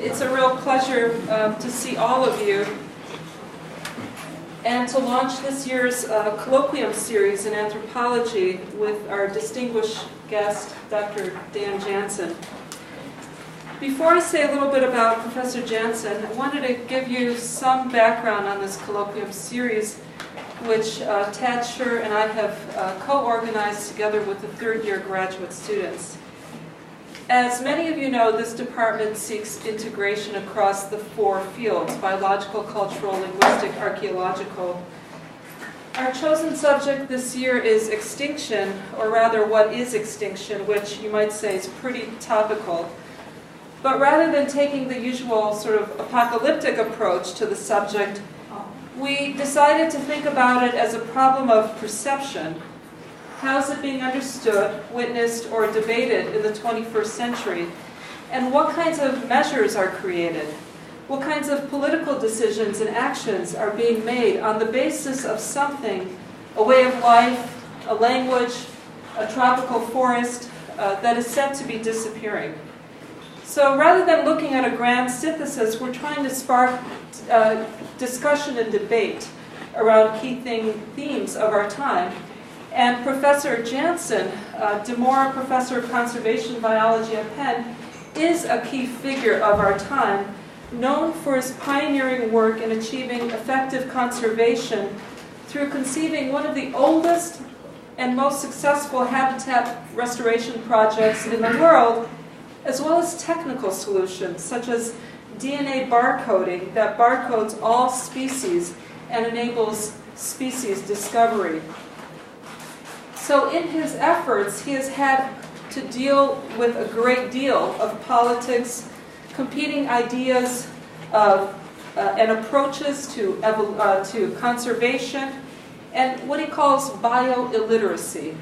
It's a real pleasure to see all of you and to launch this year's Colloquium series in anthropology with our distinguished guest, Dr. Dan Janzen. Before I say a little bit about Professor Janzen, I wanted to give you some background on this Colloquium series, which Tad Scher and I have co-organized together with the third-year graduate students. As many of you know, this department seeks integration across the four fields: biological, cultural, linguistic, archaeological. Our chosen subject this year is extinction, or rather, what is extinction, which you might say is pretty topical. But rather than taking the usual sort of apocalyptic approach to the subject, we decided to think about it as a problem of perception. How is it being understood, witnessed, or debated in the 21st century? And what kinds of measures are created? What kinds of political decisions and actions are being made on the basis of something, a way of life, a language, a tropical forest, that is said to be disappearing? So rather than looking at a grand synthesis, we're trying to spark discussion and debate around key themes of our time. And Professor Janzen, Demora Professor of Conservation Biology at Penn, is a key figure of our time, known for his pioneering work in achieving effective conservation through conceiving one of the oldest and most successful habitat restoration projects in the world, as well as technical solutions such as DNA barcoding that barcodes all species and enables species discovery. So in his efforts, he has had to deal with a great deal of politics, competing ideas and approaches to conservation, and what he calls bioilliteracy.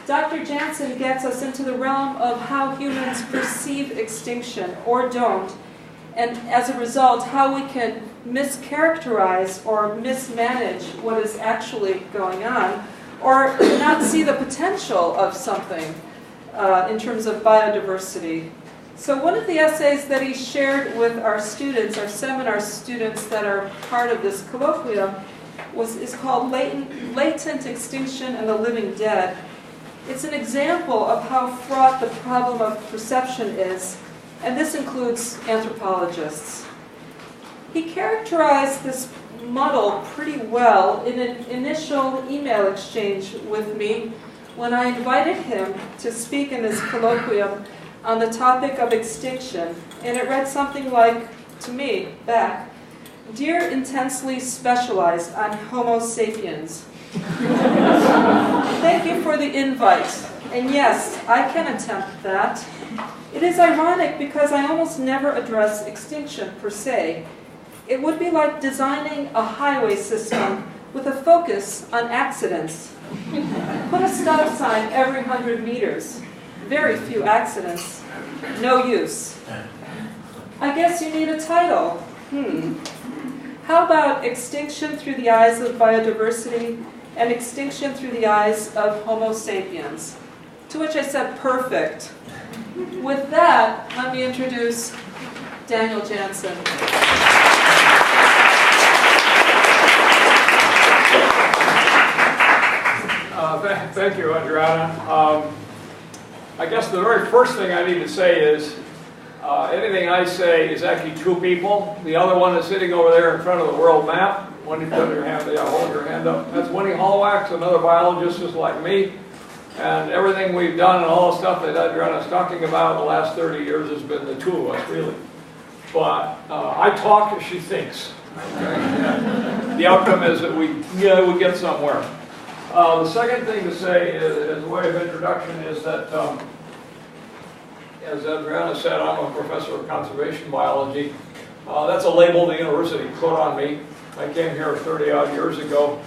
Dr. Janzen gets us into the realm of how humans perceive extinction or don't, and as a result, how we can mischaracterize or mismanage what is actually going on, or not see the potential of something in terms of biodiversity. So one of the essays that he shared with our students, our seminar students that are part of this colloquium, is called Latent Extinction and the Living Dead. It's an example of how fraught the problem of perception is, and this includes anthropologists. He characterized this muddle pretty well in an initial email exchange with me when I invited him to speak in this colloquium on the topic of extinction, and it read something like, to me, back, "Dear intensely specialized on Homo sapiens, thank you for the invite, and yes, I can attempt that. It is ironic because I almost never address extinction per se. It would be like designing a highway system with a focus on accidents. Put a stop sign every 100 meters. Very few accidents. No use. I guess you need a title. How about extinction through the eyes of biodiversity and extinction through the eyes of Homo sapiens?" To which I said, perfect. With that, let me introduce Daniel Janzen. Thank you, Adriana. I guess the very first thing I need to say is anything I say is actually two people. The other one is sitting over there in front of the world map. When you put your hand, hold your hand up. That's Winnie Hallwax, another biologist just like me. And everything we've done and all the stuff that Adriana's talking about in the last 30 years has been the two of us, really. But I talk as she thinks. Okay? The outcome is that we get somewhere. The second thing to say as a way of introduction is that, as Adriana said, I'm a professor of conservation biology. That's a label the university put on me. I came here 30-odd years ago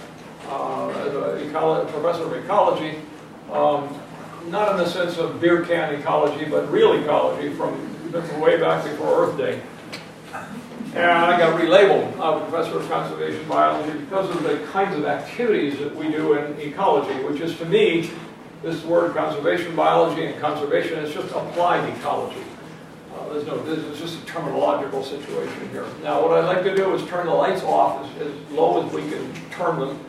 as a professor of ecology, not in the sense of beer can ecology, but real ecology from way back before Earth Day. And I got relabeled Professor of Conservation Biology because of the kinds of activities that we do in ecology, which is, to me, this word conservation biology and conservation is just applied ecology. This is just a terminological situation here. Now, what I'd like to do is turn the lights off as low as we can turn them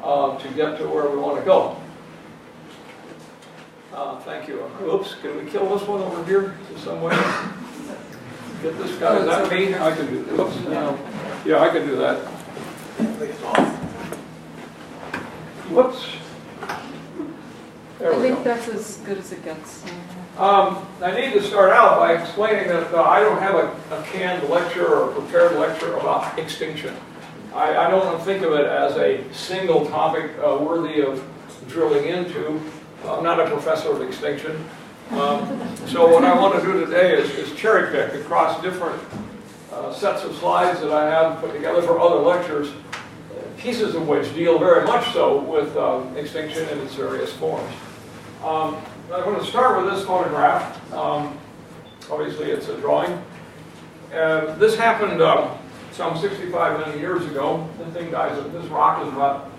to get to where we want to go. Thank you. Oops, can we kill this one over here in some way? Get this guy. Is that me? I can do this. Oops. Yeah, I can do that. Whoops. There we go. I think that's as good as it gets. I need to start out by explaining that I don't have a canned lecture or a prepared lecture about extinction. I don't want to think of it as a single topic worthy of drilling into. I'm not a professor of extinction. So what I want to do today is cherry pick across different sets of slides that I have put together for other lectures, pieces of which deal very much so with extinction in its various forms. I'm going to start with this photograph. Obviously it's a drawing. This happened some 65 million years ago. This rock is about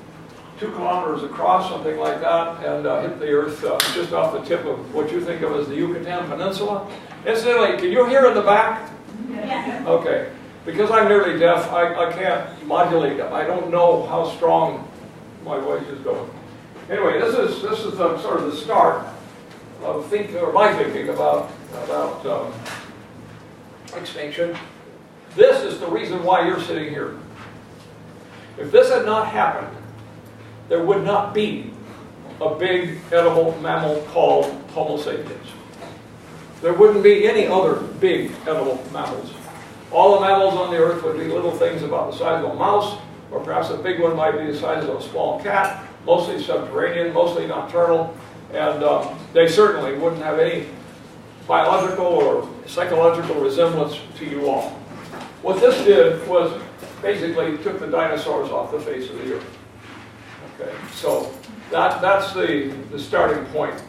2 kilometers across, something like that, and hit the Earth just off the tip of what you think of as the Yucatan Peninsula. Incidentally, can you hear in the back? Yes. Okay. Because I'm nearly deaf, I can't modulate. I don't know how strong my voice is going. Anyway, this is the, sort of the start of my thinking about extinction. This is the reason why you're sitting here. If this had not happened, there would not be a big edible mammal called Homo sapiens. There wouldn't be any other big edible mammals. All the mammals on the earth would be little things about the size of a mouse, or perhaps a big one might be the size of a small cat, mostly subterranean, mostly nocturnal, and they certainly wouldn't have any biological or psychological resemblance to you all. What this did was basically took the dinosaurs off the face of the earth. Okay, so that's the starting point.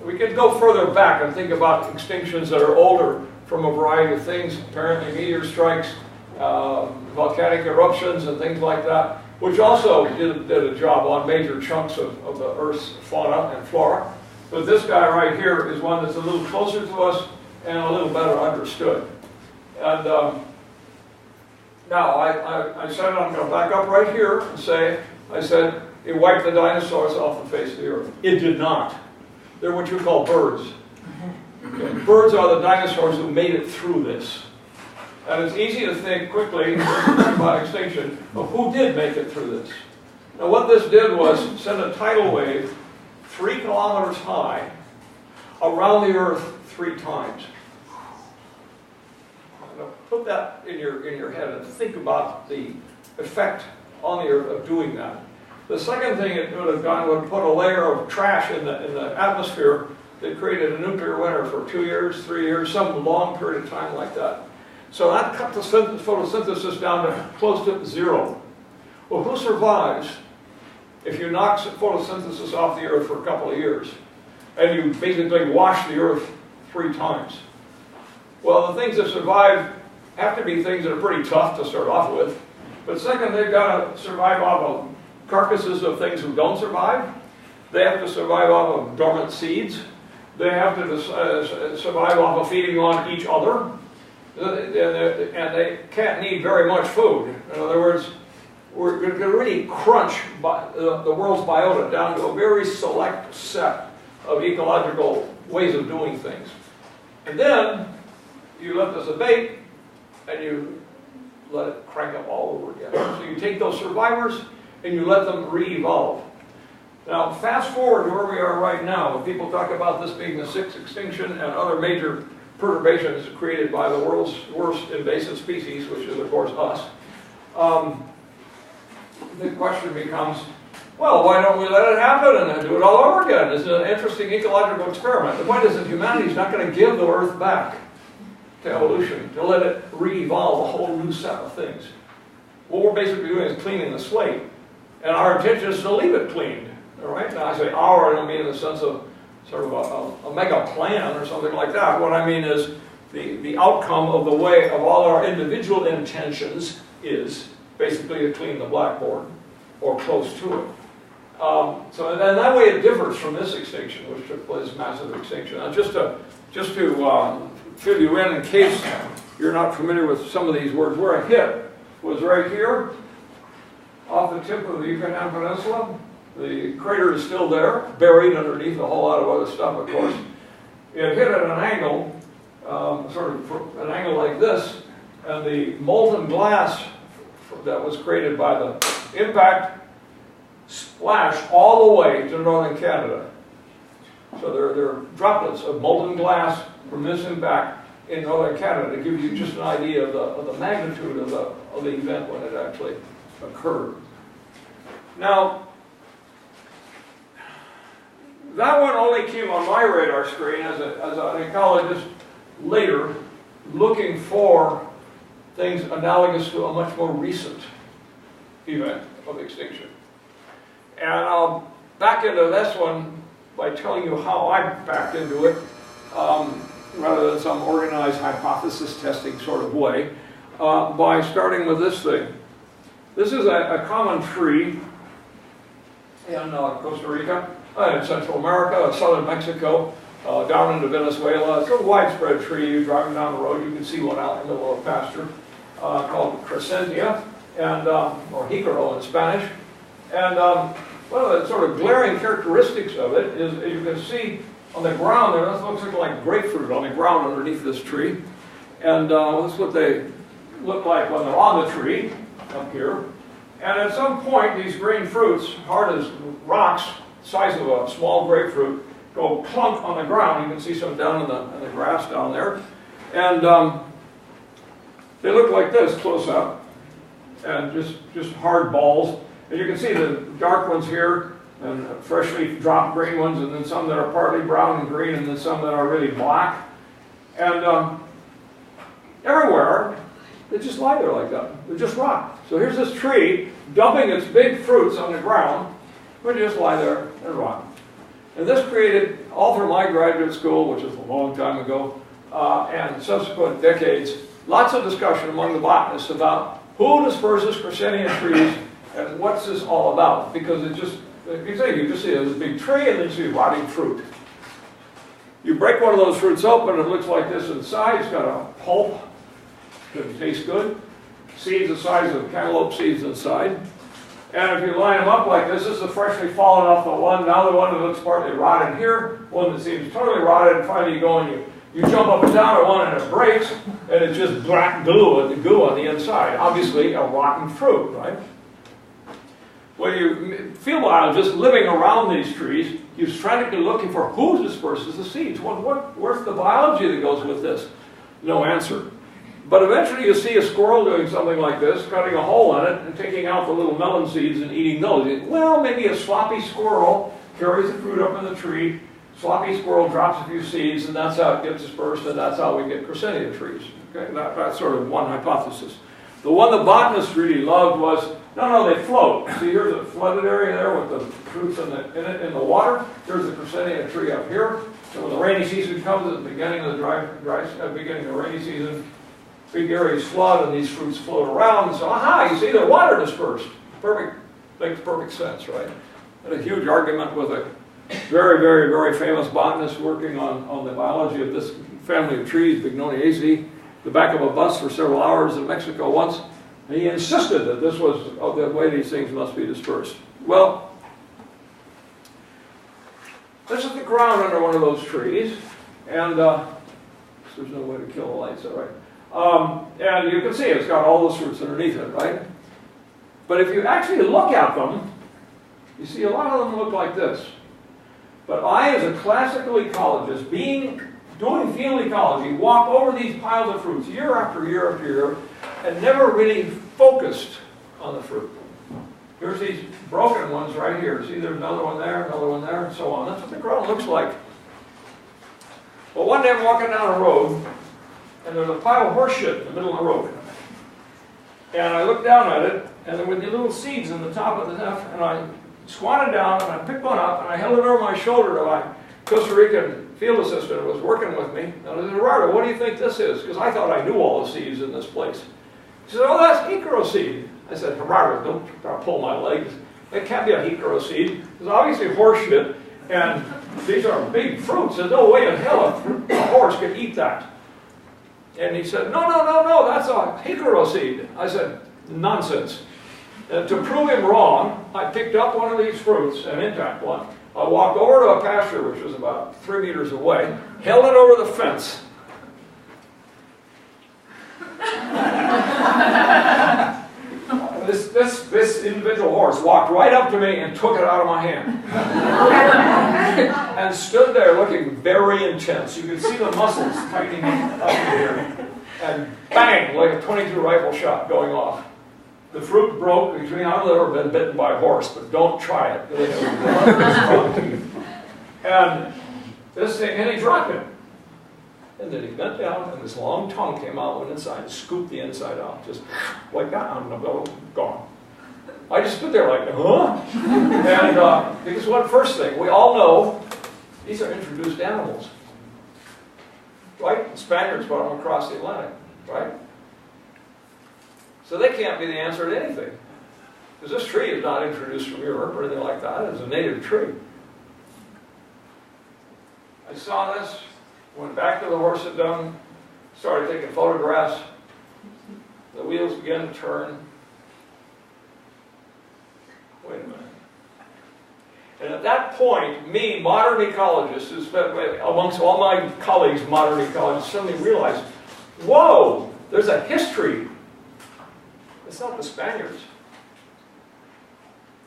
We can go further back and think about extinctions that are older from a variety of things, apparently meteor strikes, volcanic eruptions and things like that, which also did a job on major chunks of the Earth's fauna and flora. But this guy right here is one that's a little closer to us and a little better understood. And now I said I'm going to back up right here and say, I said it wiped the dinosaurs off the face of the earth. It did not. They're what you call birds. Okay. Birds are the dinosaurs who made it through this. And it's easy to think quickly about extinction of who did make it through this. Now what this did was send a tidal wave 3 kilometers high around the earth 3 times. Now put that in your head and think about the effect on the earth of doing that. The second thing it would have done would put a layer of trash in the atmosphere that created a nuclear winter for 2 years, 3 years, some long period of time like that. So that cut the photosynthesis down to close to 0. Well, who survives if you knock photosynthesis off the earth for a couple of years and you basically wash the earth 3 times? Well, the things that survive have to be things that are pretty tough to start off with. But second, they've got to survive off of carcasses of things who don't survive. They have to survive off of dormant seeds. They have to survive off of feeding on each other. And they can't need very much food. In other words, we're going to really crunch the world's biota down to a very select set of ecological ways of doing things. And then you let this abate and you let it crank up all over again. So you take those survivors and you let them re-evolve. Now, fast forward to where we are right now. When people talk about this being the 6th extinction and other major perturbations created by the world's worst invasive species, which is, of course, us, the question becomes, well, why don't we let it happen and then do it all over again? It's an interesting ecological experiment. The point is that humanity is not going to give the Earth back to evolution, to let it re-evolve a whole new set of things. What we're basically doing is cleaning the slate. And our intention is to leave it cleaned. All right? Now, I say our, I don't mean in the sense of sort of a mega plan or something like that. What I mean is the outcome of the way of all our individual intentions is basically to clean the blackboard, or close to it. So then that way it differs from this extinction, which took place, massive extinction. Now just to fill you in case you're not familiar with some of these words. Where it hit was right here, off the tip of the Yucatan Peninsula. The crater is still there, buried underneath a whole lot of other stuff, of course. It hit at an angle, sort of an angle like this, and the molten glass that was created by the impact splashed all the way to northern Canada. So there are droplets of molten glass from this impact in northern Canada to give you just an idea of the magnitude of the event when it actually occurred. Now, that one only came on my radar screen as an ecologist later, looking for things analogous to a much more recent event of extinction. And I'll back into this one by telling you how I backed into it, rather than some organized hypothesis testing sort of way, by starting with this thing. This is a common tree in Costa Rica, in Central America, southern Mexico, down into Venezuela. It's a widespread tree. You're driving down the road, you can see one out in the middle of a pasture called Crescentia, and, or Jicaro in Spanish. And one of the sort of glaring characteristics of it is, as you can see on the ground there, this looks like grapefruit on the ground underneath this tree. And this is what they look like when they're on the tree, up here. And at some point, these green fruits, hard as rocks, size of a small grapefruit, go plunk on the ground. You can see some down in the grass down there. And they look like this close up, and just hard balls. And you can see the dark ones here, and freshly dropped green ones, and then some that are partly brown and green, and then some that are really black. And everywhere, they just lie there like that. They're just rock. So here's this tree dumping its big fruits on the ground, but just lie there and rot. And this created, all through my graduate school, which is a long time ago, and subsequent decades, lots of discussion among the botanists about who disperses Crescentia trees and what's this all about. Because it just, you just see this big tree and then you see rotting fruit. You break one of those fruits open, it looks like this inside. It's got a pulp. It tastes good. Seeds the size of cantaloupe seeds inside. And if you line them up like this, this is the freshly fallen off the one. Now the one that looks partly rotted here, one that seems totally rotted, and finally you go and you jump up and down at one and it breaks, and it's just black glue and the goo on the inside. Obviously a rotten fruit, right? When you feel biologists living around these trees, you're frantically looking for who disperses the seeds. Where's the biology that goes with this? No answer. But eventually you see a squirrel doing something like this, cutting a hole in it and taking out the little melon seeds and eating those. Well, maybe a sloppy squirrel carries the fruit up in the tree, sloppy squirrel drops a few seeds, and that's how it gets dispersed, and that's how we get Crescentia trees. Okay? That's sort of one hypothesis. The one the botanists really loved was, no, they float. See, here's a flooded area there with the fruits in the water. Here's the Crescentia tree up here. And when the rainy season comes, at the beginning of the beginning of the rainy season, big areas flood and these fruits float around. And so, aha, you see they're water dispersed. Perfect, makes perfect sense, right? Had a huge argument with a very, very, very famous botanist working on the biology of this family of trees, Bignoniaceae, the back of a bus for several hours in Mexico once. And he insisted that this was the way these things must be dispersed. Well, this is the ground under one of those trees, and there's no way to kill the lights, all right? And you can see it's got all those fruits underneath it, right? But if you actually look at them, you see a lot of them look like this. But I, as a classical ecologist, doing field ecology, walk over these piles of fruits year after year after year, and never really focused on the fruit. Here's these broken ones right here. See, there's another one there, and so on. That's what the ground looks like. Well, one day I'm walking down a road, and there's a pile of horse shit in the middle of the road. And I looked down at it, and there were the little seeds in the top of the stuff, and I squatted down, and I picked one up, and I held it over my shoulder to my Costa Rican field assistant who was working with me. And I said, Gerardo, what do you think this is? Because I thought I knew all the seeds in this place. He said, oh, that's Jicaro seed. I said, Gerardo, don't pull my legs. It can't be a Jicaro seed. It's obviously horse shit, and these are big fruits. There's no way in hell a horse could eat that. And he said, no, no, no, no, that's a hickory seed. I said, nonsense. And to prove him wrong, I picked up one of these fruits, an intact one. I walked over to a pasture, which was about 3 meters away, held it over the fence. This individual horse walked right up to me and took it out of my hand. And stood there looking very intense. You could see the muscles tightening up here. And bang, like a .22 rifle shot going off. The fruit broke between, I've never been bitten by a horse, but don't try it. And this thing, and he dropped it. And then he bent down, and this long tongue came out, went inside, and scooped the inside out, just like that, and gone. I just stood there like, huh? And because one first thing, we all know these are introduced animals, right? The Spaniards brought them across the Atlantic, right? So they can't be the answer to anything. Because this tree is not introduced from Europe or anything like that. It's a native tree. I saw this, went back to the horse had done, started taking photographs. The wheels began to turn. Wait a minute. And at that point, me, modern ecologist, who's amongst all my colleagues, modern ecologists, suddenly realized, whoa, there's a history. It's not the Spaniards.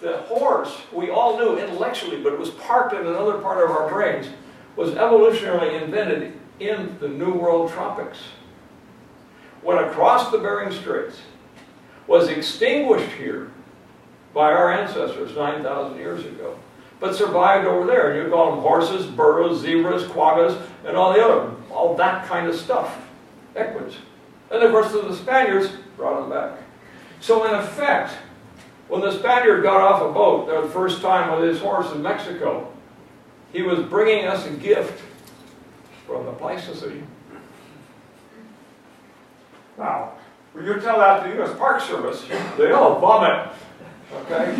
The horse, we all knew intellectually, but it was parked in another part of our brains, was evolutionarily invented in the New World tropics. Went across the Bering Straits, was extinguished here by our ancestors 9,000 years ago, but survived over there. And you call them horses, burros, zebras, quaggas, and all that kind of stuff, equids. And of course the Spaniards brought them back. So in effect, when the Spaniard got off a boat the first time with his horse in Mexico, he was bringing us a gift from the Pleistocene. Now, when you tell that to the U.S. Park Service, they all vomit, okay?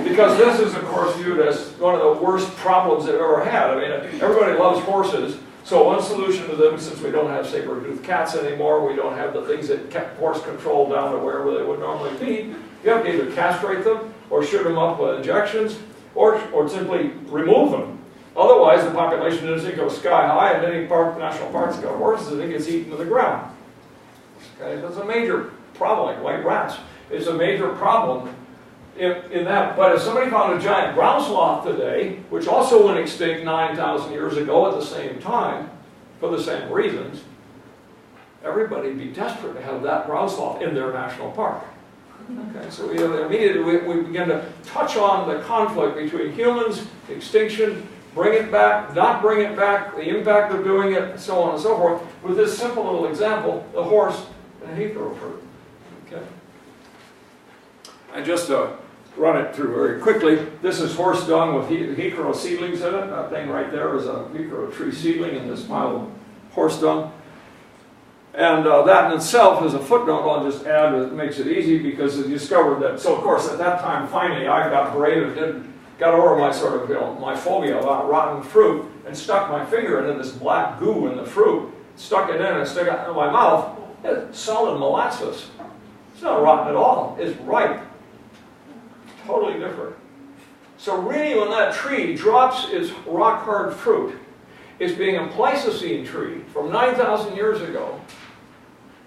Because this is, of course, viewed as one of the worst problems they've ever had. I mean, everybody loves horses, so one solution to them, since we don't have saber-toothed cats anymore, we don't have the things that kept horse control down to wherever they would normally be, you have to either castrate them, or shoot them up with injections, or simply remove them. Otherwise, the population density goes sky high, and any national parks got horses, and it gets eaten to the ground. Okay, that's a major problem, like white rats. It's a major problem in that. But if somebody found a giant ground sloth today, which also went extinct 9,000 years ago at the same time, for the same reasons, everybody would be desperate to have that ground sloth in their national park. Okay, so we begin to touch on the conflict between humans, extinction, bring it back, not bring it back, the impact of doing it, so on and so forth, with this simple little example, the horse and hickory fruit. Okay? And just to run it through very quickly, this is horse dung with hickory seedlings in it. That thing right there is a hickory tree seedling in this pile of horse dung. And that in itself is a footnote I'll just add that makes it easy, because it discovered that, so of course at that time finally I got brave and got over my sort of, my phobia about rotten fruit, and stuck my finger into this black goo in the fruit, stuck it in and stuck it in my mouth. It's solid molasses. It's not rotten at all. It's ripe. Totally different. So really when that tree drops its rock-hard fruit, it's being a Pleistocene tree from 9,000 years ago,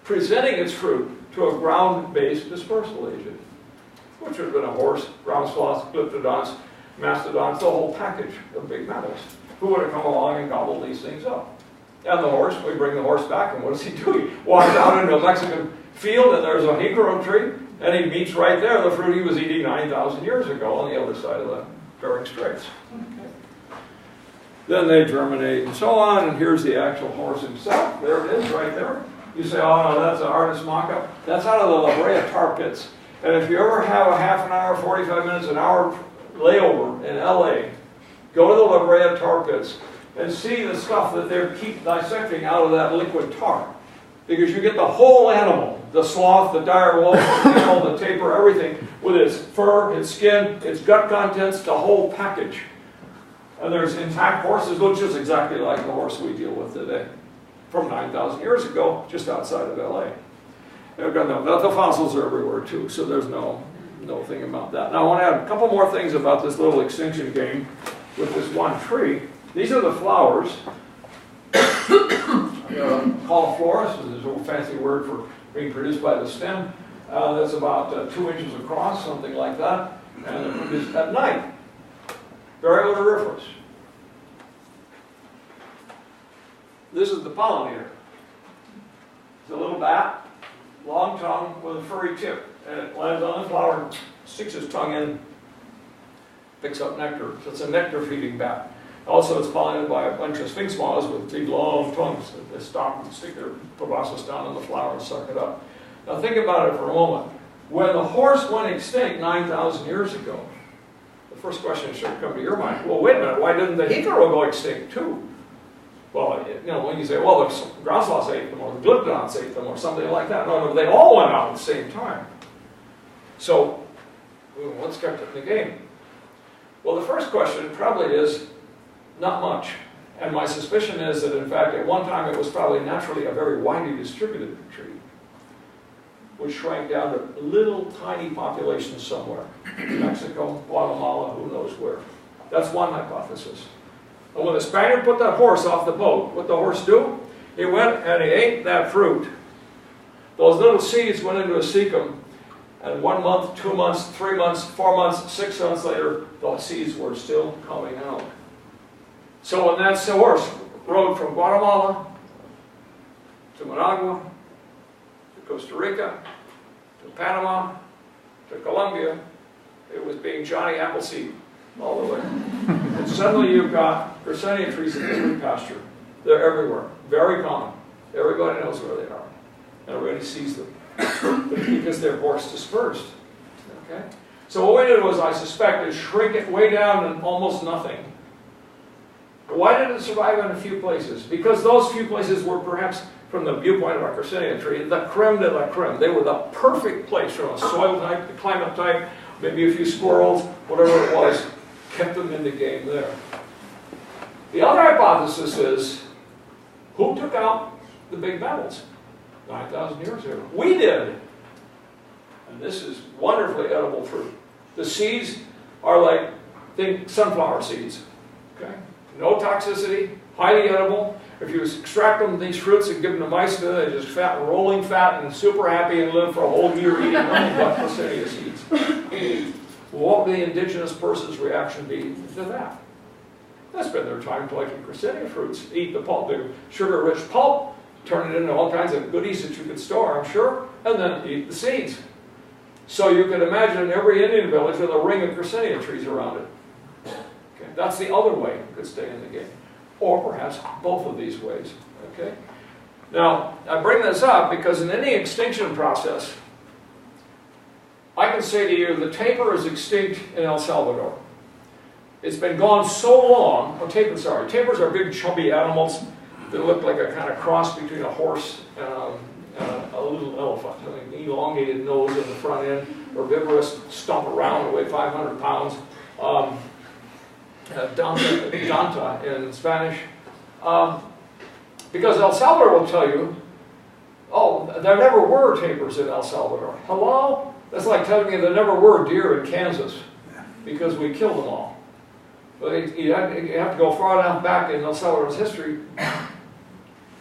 presenting its fruit to a ground-based dispersal agent, which would have been a horse, ground sloths, glyptodonts, mastodons, the whole package of big mammals, who would have come along and gobbled these things up. And the horse, we bring the horse back, and what does he do? He walks out into a Mexican field, and there's a hickory tree, and he meets right there the fruit he was eating 9,000 years ago on the other side of the Bering Straits. Okay. Then they germinate and so on, and here's the actual horse himself. There it is, right there. You say, oh no, that's an artist mock-up. That's out of the La Brea tar pits. And if you ever have a half an hour, 45 minutes, an hour layover in LA, go to the La Brea tar pits and see the stuff that they keep dissecting out of that liquid tar. Because you get the whole animal, the sloth, the dire wolf, the camel, the tapir, everything, with its fur, its skin, its gut contents, the whole package. And there's intact horses, which is exactly like the horse we deal with today. from 9,000 years ago, just outside of LA. The fossils are everywhere too, so there's no thing about that. Now I want to add a couple more things about this little extinction game with this one tree. These are the flowers. Cauliflorus is a fancy word for being produced by the stem. That's about 2 inches across, something like that, and they're produced at night. Very odoriferous. This is the pollinator. It's a little bat, long tongue with a furry tip, and it lands on the flower, sticks its tongue in, picks up nectar. So it's a nectar-feeding bat. Also, it's pollinated by a bunch of sphinx moths with big, long tongues that stop and stick their proboscis down in the flower and suck it up. Now think about it for a moment. When the horse went extinct 9,000 years ago, the first question should come to your mind, well, wait a minute, why didn't the hikaro go extinct too? Well, when you say, well, the ground sloths ate them, or the glyptodons ate them, or something like that. No, they all went out at the same time. So, what's kept it in the game? Well, the first question probably is, not much. And my suspicion is that, in fact, at one time it was probably naturally a very widely distributed tree, which shrank down to little tiny populations somewhere. Mexico, Guatemala, who knows where. That's one hypothesis. And when the Spaniard put that horse off the boat, what did the horse do? He went and he ate that fruit. Those little seeds went into a cecum, and 1 month, 2 months, 3 months, 4 months, 6 months later, those seeds were still coming out. So when that horse rode from Guatemala to Managua, to Costa Rica, to Panama, to Colombia, it was being Johnny Appleseed all the way. And suddenly you've got Garcinia trees in every pasture. They're everywhere. Very common. Everybody knows where they are. Everybody sees them. Because they're horse dispersed. Okay? So what we did was, I suspect, is shrink it way down to almost nothing. Why did it survive in a few places? Because those few places were perhaps, from the viewpoint of our Garcinia tree, the creme de la creme. They were the perfect place from a soil type, the climate type, maybe a few squirrels, whatever it was, kept them in the game there. The other hypothesis is, who took out the big mammals 9,000 years ago? We did. And this is wonderfully edible fruit. The seeds are like, think sunflower seeds. Okay? No toxicity, highly edible. If you extract them, these fruits, and give them to mice, they're just fat, rolling fat, and super happy, and live for a whole year eating nothing but Garcinia seeds. What would the indigenous person's reaction be to that? They spend their time collecting Garcinia fruits, eat the pulp, the sugar-rich pulp, turn it into all kinds of goodies that you could store, I'm sure, and then eat the seeds. So you can imagine every Indian village with a ring of Garcinia trees around it. Okay? That's the other way you could stay in the game. Or perhaps both of these ways. Okay? Now, I bring this up because in any extinction process, I can say to you, the tapir is extinct in El Salvador. It's been gone so long, tapirs are big chubby animals that look like a kind of cross between a horse and a little elephant. An elongated nose in the front end, herbivorous, stomp around, weigh 500 pounds. Danta in Spanish. Because El Salvador will tell you, oh, there never were tapirs in El Salvador. Hello? That's like telling me there never were deer in Kansas because we killed them all. But you have to go far enough back in El Salvador's history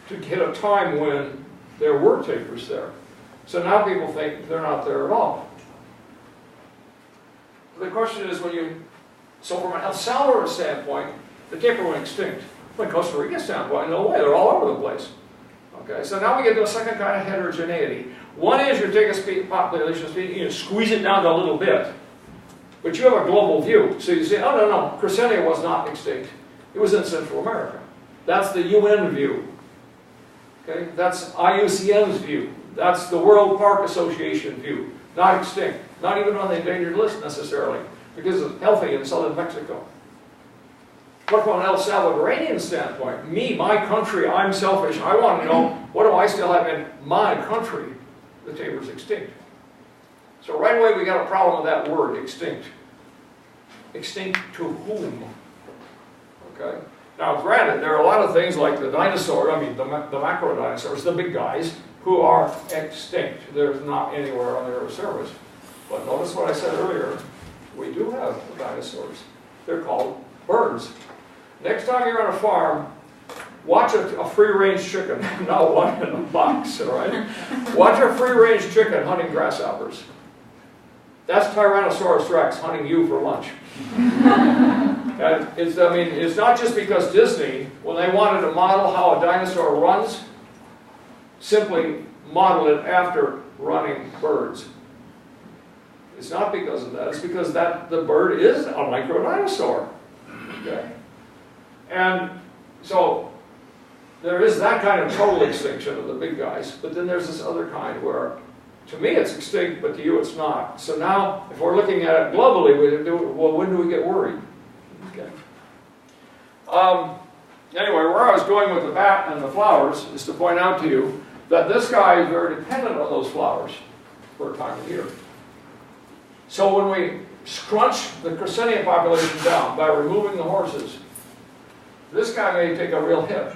to hit a time when there were tapirs there. So now people think they're not there at all. The question is, so from an El Salvador standpoint, the tapir went extinct. From a Costa Rica standpoint, no way, they're all over the place. Okay, so now we get to a second kind of heterogeneity. One is you take a population species, you squeeze it down to a little bit, but you have a global view. So you say, oh no, Garcinia was not extinct. It was in Central America. That's the UN view. Okay, that's IUCN's view. That's the World Park Association view. Not extinct. Not even on the endangered list necessarily, because it's healthy in southern Mexico. But from an El Salvadorian standpoint, my country, I'm selfish, I want to know, what do I still have in my country? The tapir's extinct. So right away we got a problem with that word, extinct. Extinct to whom? Okay? Now, granted, there are a lot of things like the dinosaur, I mean the macro dinosaurs, the big guys, who are extinct. There's not anywhere on the Earth's surface. But notice what I said earlier. We do have dinosaurs. They're called birds. Next time you're on a farm, watch a free-range chicken, not one in a box, all right? Watch a free-range chicken hunting grasshoppers. That's Tyrannosaurus Rex hunting you for lunch. And it's not just because Disney, when they wanted to model how a dinosaur runs, simply model it after running birds. It's not because of that. It's because the bird is a micro-dinosaur. Okay? And so there is that kind of total extinction of the big guys, but then there's this other kind where, to me it's extinct, but to you it's not. So now, if we're looking at it globally, when do we get worried? Okay. Anyway, where I was going with the bat and the flowers is to point out to you that this guy is very dependent on those flowers for a time of year. So when we scrunch the Crescentia population down by removing the horses, this guy may take a real hit.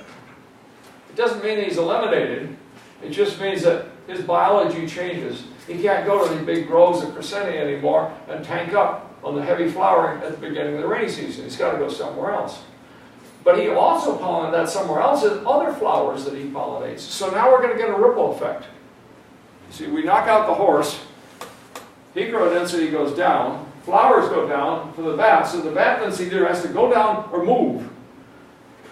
It doesn't mean he's eliminated. It just means that his biology changes. He can't go to these big groves of Crescentia anymore and tank up on the heavy flowering at the beginning of the rainy season. He's got to go somewhere else. But he also pollinates that somewhere else in other flowers that he pollinates. So now we're going to get a ripple effect. See, we knock out the horse, hecro density goes down, flowers go down for the bat, so the bat density either has to go down or move.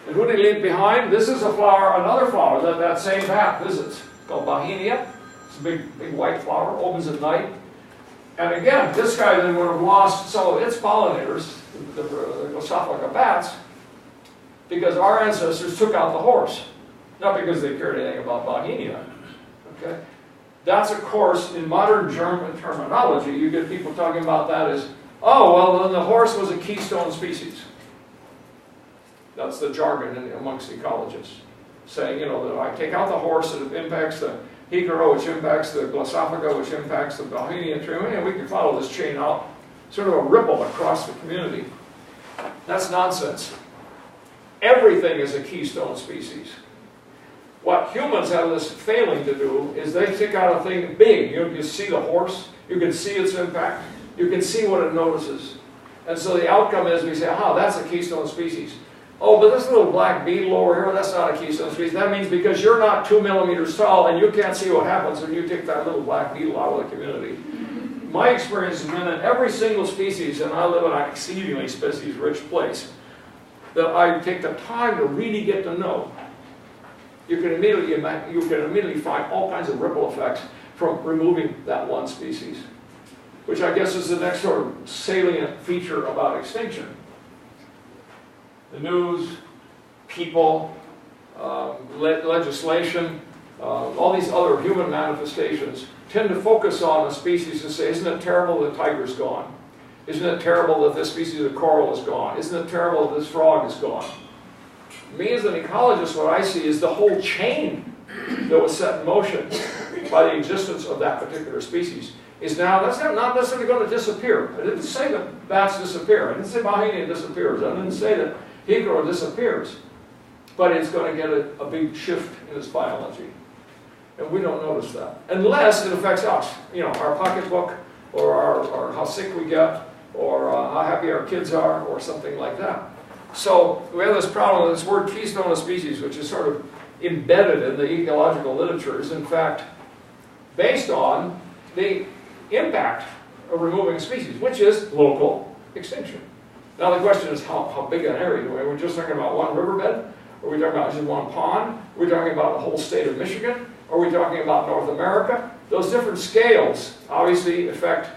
And who did he leave behind? This is a flower, another flower that that same bat visits, called Bauhinia. It's a big white flower, opens at night. And again, this guy then would have lost some of its pollinators, the Glossophaga bats, because our ancestors took out the horse, not because they cared anything about Bauhinia. Okay? That's, of course, in modern German terminology, you get people talking about that as, oh, well, then the horse was a keystone species. That's the jargon amongst ecologists, saying, you know, that I take out the horse and it impacts the hecro, which impacts the Glossophaga, which impacts the Bauhinia tree, and we can follow this chain out, sort of a ripple across the community. That's nonsense. Everything is a keystone species. What humans have this failing to do is they take out a thing big. You can see the horse, you can see its impact, you can see what it notices. And so the outcome is we say, ah, that's a keystone species. Oh, but this little black beetle over here, that's not a keystone species. That means because you're not 2 millimeters tall and you can't see what happens when you take that little black beetle out of the community. My experience has been that every single species, and I live in an exceedingly species-rich place, that I take the time to really get to know. You can immediately find all kinds of ripple effects from removing that one species, which I guess is the next sort of salient feature about extinction. The news, people, legislation, all these other human manifestations tend to focus on a species and say, isn't it terrible that the tiger's gone? Isn't it terrible that this species of coral is gone? Isn't it terrible that this frog is gone? Me as an ecologist, what I see is the whole chain that was set in motion by the existence of that particular species is now, that's not necessarily going to disappear. I didn't say that bats disappear. I didn't say Bauhinia disappears. I didn't say that hecro disappears. But it's going to get a big shift in its biology. And we don't notice that. Unless it affects us. You know, our pocketbook, or how sick we get, or how happy our kids are, or something like that. So we have this problem with this word keystone of species, which is sort of embedded in the ecological literature, is in fact based on the impact of removing a species, which is local extinction. Now the question is how big an area? Are we just talking about one riverbed? Are we talking about just one pond? Are we talking about the whole state of Michigan? Are we talking about North America? Those different scales obviously affect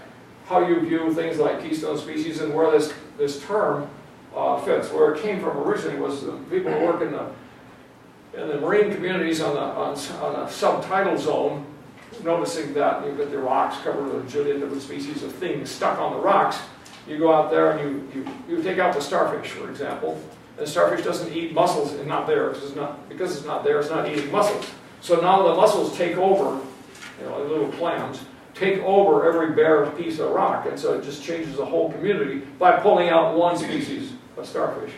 how you view things like keystone species and where this term fits. Where it came from originally was the people who work in the marine communities on a subtidal zone, noticing that you've got the rocks covered with a jillion different species of things stuck on the rocks. You go out there and you take out the starfish, for example, and the starfish doesn't eat mussels, and not there because it's not there, it's not eating mussels. So now the mussels take over, you know, little clams, take over every bare piece of rock, and so it just changes the whole community by pulling out one species of starfish.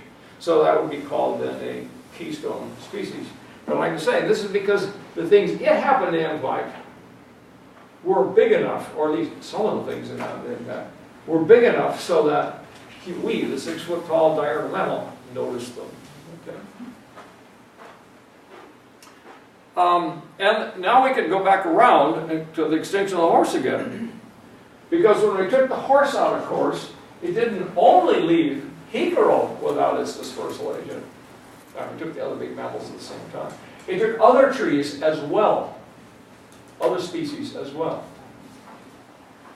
So that would be called then a keystone species. But like I say, this is because the things it happened to invite were big enough, or at least some of the things in that were big enough so that we, the 6-foot-tall diurnal mammal, noticed them. Okay. And now we can go back around to the extinction of the horse again. Because when we took the horse out of course, it didn't only leave Hecaro without its dispersal agent. We took the other big mammals at the same time. It took other trees as well, other species as well.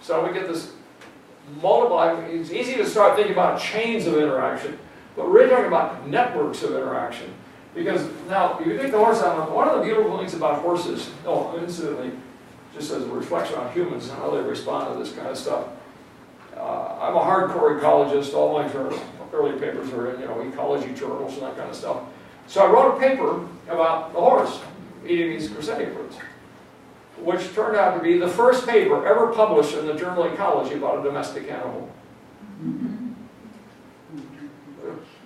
So we get this multiply. It's easy to start thinking about chains of interaction, but we're really talking about networks of interaction. Because now, if you take the horse out, one of the beautiful things about horses, incidentally, just as a reflection on humans and how they respond to this kind of stuff, I'm a hardcore ecologist. All my early papers are in ecology journals and that kind of stuff. So I wrote a paper about the horse eating these cruciferous, which turned out to be the first paper ever published in the journal Ecology about a domestic animal.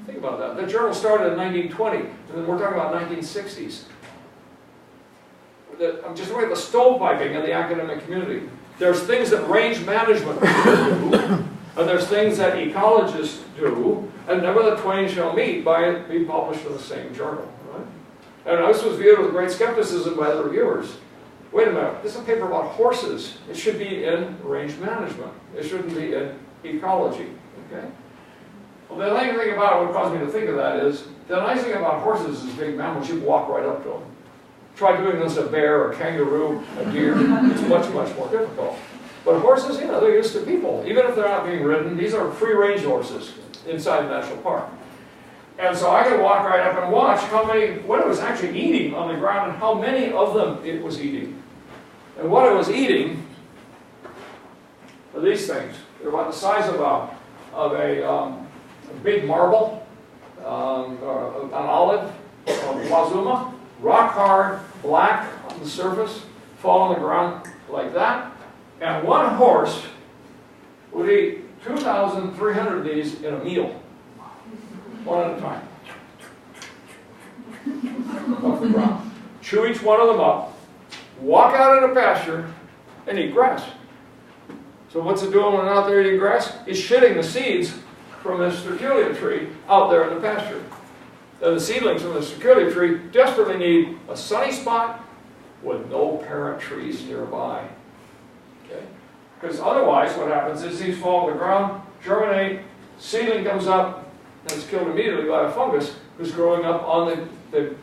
Think about that. The journal started in 1920, and then we're talking about 1960s. I'm just looking at the stovepiping in the academic community. There's things that range management do, and there's things that ecologists do, and never the twain shall meet by it being published in the same journal. Right? And this was viewed with great skepticism by the reviewers. Wait a minute, this is a paper about horses. It should be in range management. It shouldn't be in ecology. Okay? Well, the only thing about it, what caused me to think of that is, the nice thing about horses is big mammals, you can walk right up to them. Try doing this a bear, a kangaroo, a deer, it's much, much more difficult. But horses, they're used to people. Even if they're not being ridden, these are free-range horses inside the national park. And so I could walk right up and watch what it was actually eating on the ground and how many of them it was eating. And what it was eating are these things. They're about the size of a big marble, an olive, Wazuma, rock hard, black on the surface, fall on the ground like that. And one horse would eat 2,300 of these in a meal, one at a time, off the ground. Chew each one of them up, walk out in a pasture, and eat grass. So what's it doing when it's out there eating grass? It's shitting the seeds from this sterculia tree out there in the pasture. And the seedlings from the sterculia tree desperately need a sunny spot with no parent trees nearby. Okay? Because otherwise what happens is these fall to the ground, germinate, seedling comes up, and it's killed immediately by a fungus who's growing up on the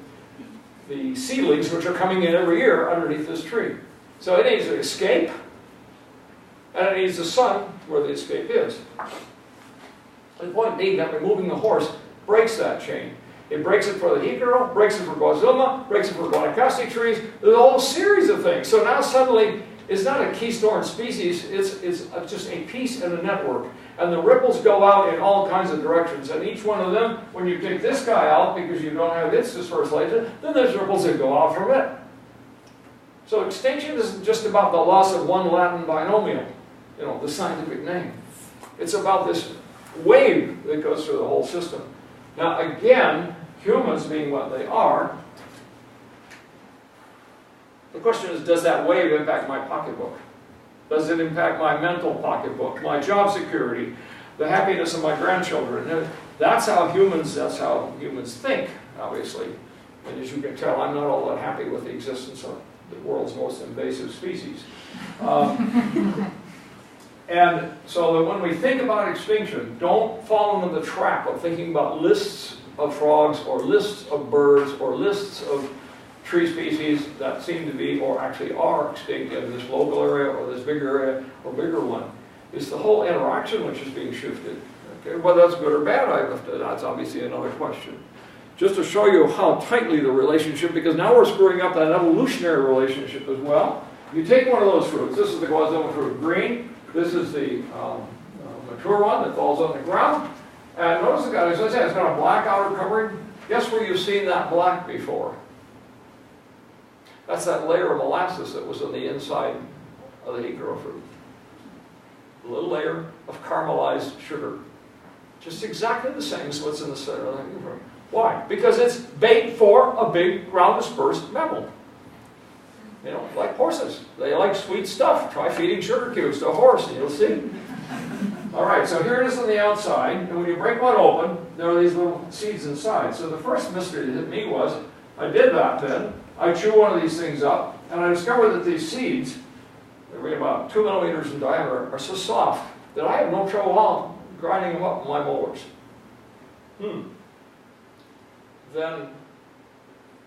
seedlings which are coming in every year underneath this tree. So it needs to escape, and it needs the sun where the escape is. The point being that removing the horse breaks that chain. It breaks it for the hicaro, breaks it for Guazuma, breaks it for Guanacaste trees. There's a whole series of things. So now suddenly, it's not a keystone species, it's just a piece in a network. And the ripples go out in all kinds of directions. And each one of them, when you take this guy out because you don't have its dispersal agent, then there's ripples that go out from it. So extinction isn't just about the loss of one Latin binomial, the scientific name. It's about this wave that goes through the whole system. Now again, humans being what they are, the question is, does that wave impact my pocketbook? Does it impact my mental pocketbook, my job security, the happiness of my grandchildren? That's how humans think, obviously. And as you can tell, I'm not all that happy with the existence of the world's most invasive species. And so that when we think about extinction, don't fall into the trap of thinking about lists of frogs or lists of birds or lists of tree species that seem to be or actually are extinct in this local area or this bigger area or bigger one. It's the whole interaction which is being shifted. Okay? Whether that's good or bad, that's obviously another question. Just to show you how tightly the relationship, because now we're screwing up that evolutionary relationship as well. You take one of those fruits, this is the Guazuma fruit, green. This is the mature one that falls on the ground. And notice the guy, as I said, it's got a black outer covering. Guess where you've seen that black before? That's that layer of molasses that was on the inside of the hicaro fruit. A little layer of caramelized sugar. Just exactly the same as what's in the center of the universe. Why? Because it's bait for a big ground-dispersed mammal. You know, like horses. They like sweet stuff. Try feeding sugar cubes to a horse and you'll see. All right, so here it is on the outside, and when you break one open, there are these little seeds inside. So the first mystery that hit me was, I did that then. I chew one of these things up, and I discovered that these seeds, they weigh about 2 millimeters in diameter, are so soft that I have no trouble grinding them up with my molars. Then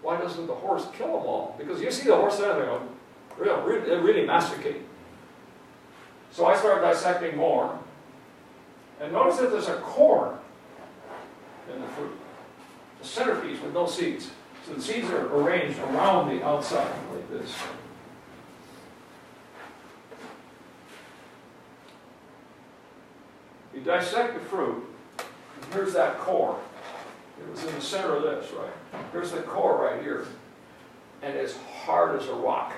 why doesn't the horse kill them all? Because you see the horse there, they go, they really masticate. So I started dissecting more, and notice that there's a core in the fruit, a centerpiece with no seeds. So the seeds are arranged around the outside like this. You dissect the fruit, and here's that core. It was in the center of this, right? Here's the core right here. And it's hard as a rock.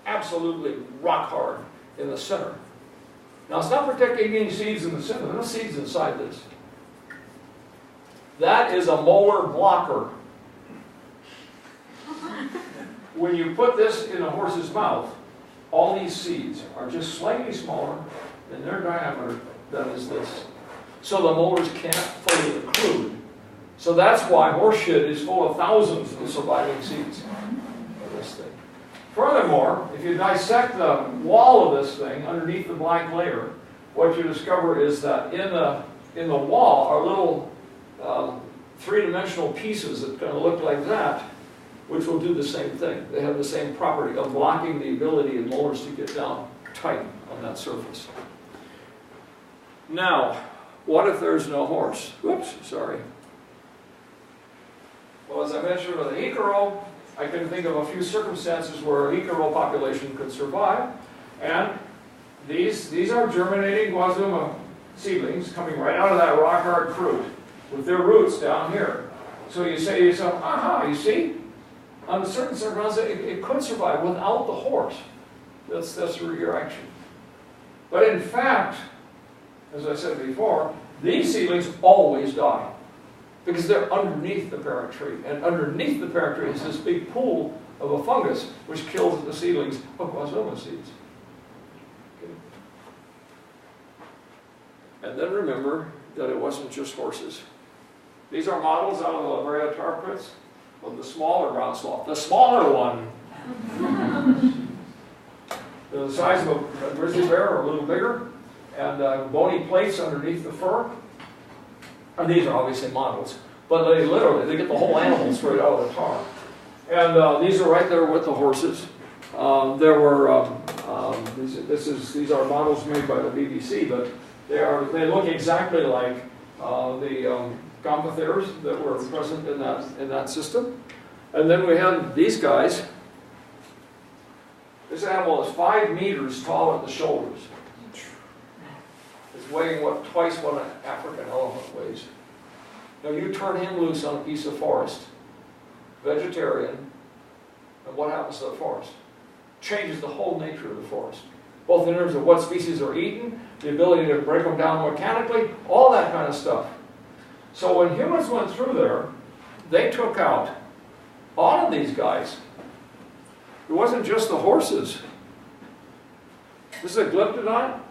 Absolutely rock hard in the center. Now it's not protecting any seeds in the center. There are no seeds inside this. That is a molar blocker. When you put this in a horse's mouth, all these seeds are just slightly smaller in their diameter than is this. So the molars can't fully occlude. So that's why horse shit is full of thousands of surviving seeds of this thing. Furthermore, if you dissect the wall of this thing underneath the black layer, what you discover is that in the wall are little three-dimensional pieces that kind of look like that, which will do the same thing. They have the same property of blocking the ability of molars to get down tight on that surface. Now, what if there's no horse? Whoops, sorry. Well, as I mentioned with the Icaro, I can think of a few circumstances where an Icaro population could survive. And these are germinating Guazuma seedlings coming right out of that rock-hard fruit with their roots down here. So you say to yourself, aha, you see? Under certain circumstances, it could survive without the horse. That's the reaction. But in fact, as I said before, these seedlings always die because they're underneath the parent tree. And underneath the parent tree is this big pool of a fungus which kills the seedlings of Guazuma seeds. Okay. And then remember that it wasn't just horses. These are models out of the La Brea tar pits of the smaller ground sloth. The smaller one. They're the size of a grizzly bear or a little bigger. And bony plates underneath the fur. And these are obviously models. But they get the whole animal straight out of the tar. And these are right there with the horses. There were, these are models made by the BBC, but they look exactly like the Gomphotheres that were present in that system. And then we have these guys. This animal is 5 meters tall at the shoulders. It's weighing, twice what an African elephant weighs. Now you turn him loose on a piece of forest, vegetarian, and what happens to the forest? Changes the whole nature of the forest. Both in terms of what species are eaten, the ability to break them down mechanically, all that kind of stuff. So when humans went through there, they took out all of these guys. It wasn't just the horses. This is a glyptodon.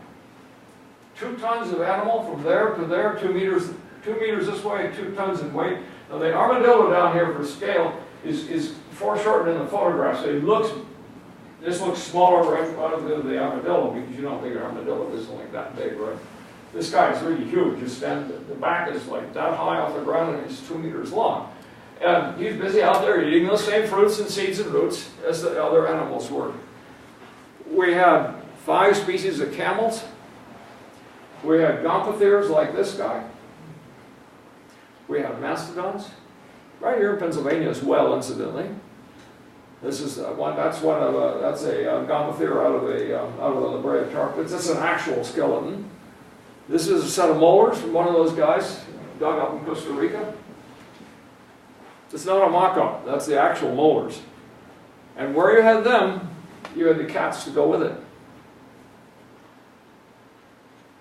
2 tons of animal from there to there, 2 meters this way, 2 tons in weight. Now the armadillo down here for scale is foreshortened in the photograph, so this looks smaller right out of the armadillo because you don't think an armadillo isn't like that big, right? This guy is really huge. The back is like that high off the ground and he's 2 meters long. And he's busy out there eating those same fruits and seeds and roots as the other animals were. We had 5 species of camels. We had Gomphotheres like this guy. We have mastodons. Right here in Pennsylvania as well, incidentally. This is that's a Gomphothera out of the La Brea tar pits. That's an actual skeleton. This is a set of molars from one of those guys dug up in Costa Rica. It's not a mock-up. That's the actual molars. And where you had them, you had the cats to go with it.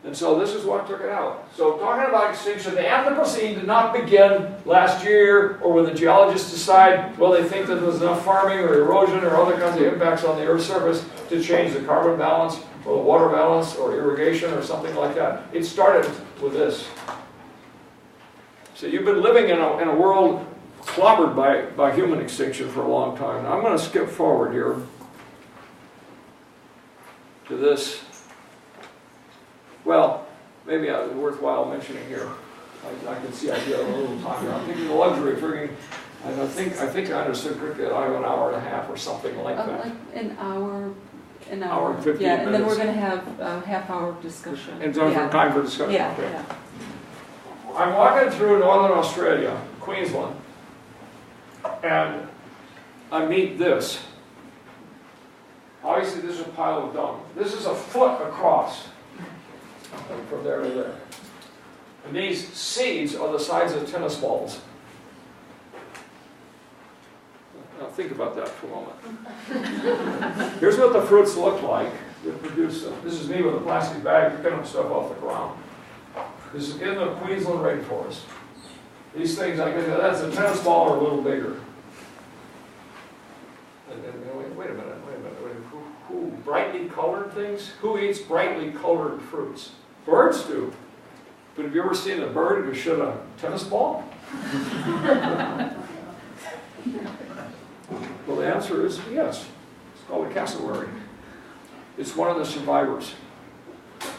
And so this is what took it out. So talking about extinction, the Anthropocene did not begin last year or when the geologists decide, well, they think that there's enough farming or erosion or other kinds of impacts on the Earth's surface to change the carbon balance or the water balance or irrigation or something like that. It started with this. So you've been living in a world clobbered by human extinction for a long time. Now I'm going to skip forward here to this. Well, maybe it's worthwhile mentioning here. I can see I get a little time here. I'm thinking the luxury of figuring, and I think I understood correctly that I have an hour and a half or something like that. Like an hour. Hour and 15 yeah, minutes. and then we're going to have a half-hour discussion. And time for discussion. Yeah, okay. yeah. I'm walking through northern Australia, Queensland, and I meet this. Obviously, this is a pile of dung. This is a foot across from there to there. And these seeds are the size of tennis balls. Now think about that for a moment. Here's what the fruits look like that produce them. This is me with a plastic bag picking up stuff off the ground. This is in the Queensland rainforest. These things, I guess, that's a tennis ball or a little bigger. And wait a minute. Who brightly colored things? Who eats brightly colored fruits? Birds do. But have you ever seen a bird who shoot a tennis ball? Well, the answer is yes. It's called a cassowary. It's one of the survivors.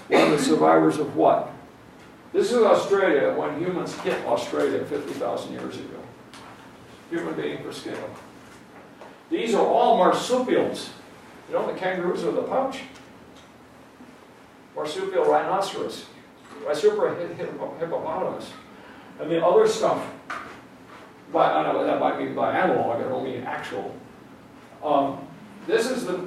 One of the survivors of what? This is Australia when humans hit Australia 50,000 years ago. Human being for scale. These are all marsupials. You know the kangaroos with the pouch? Marsupial rhinoceros. Marsupial hippopotamus. And the other stuff, I know that might mean by analog, I don't mean actual. This is the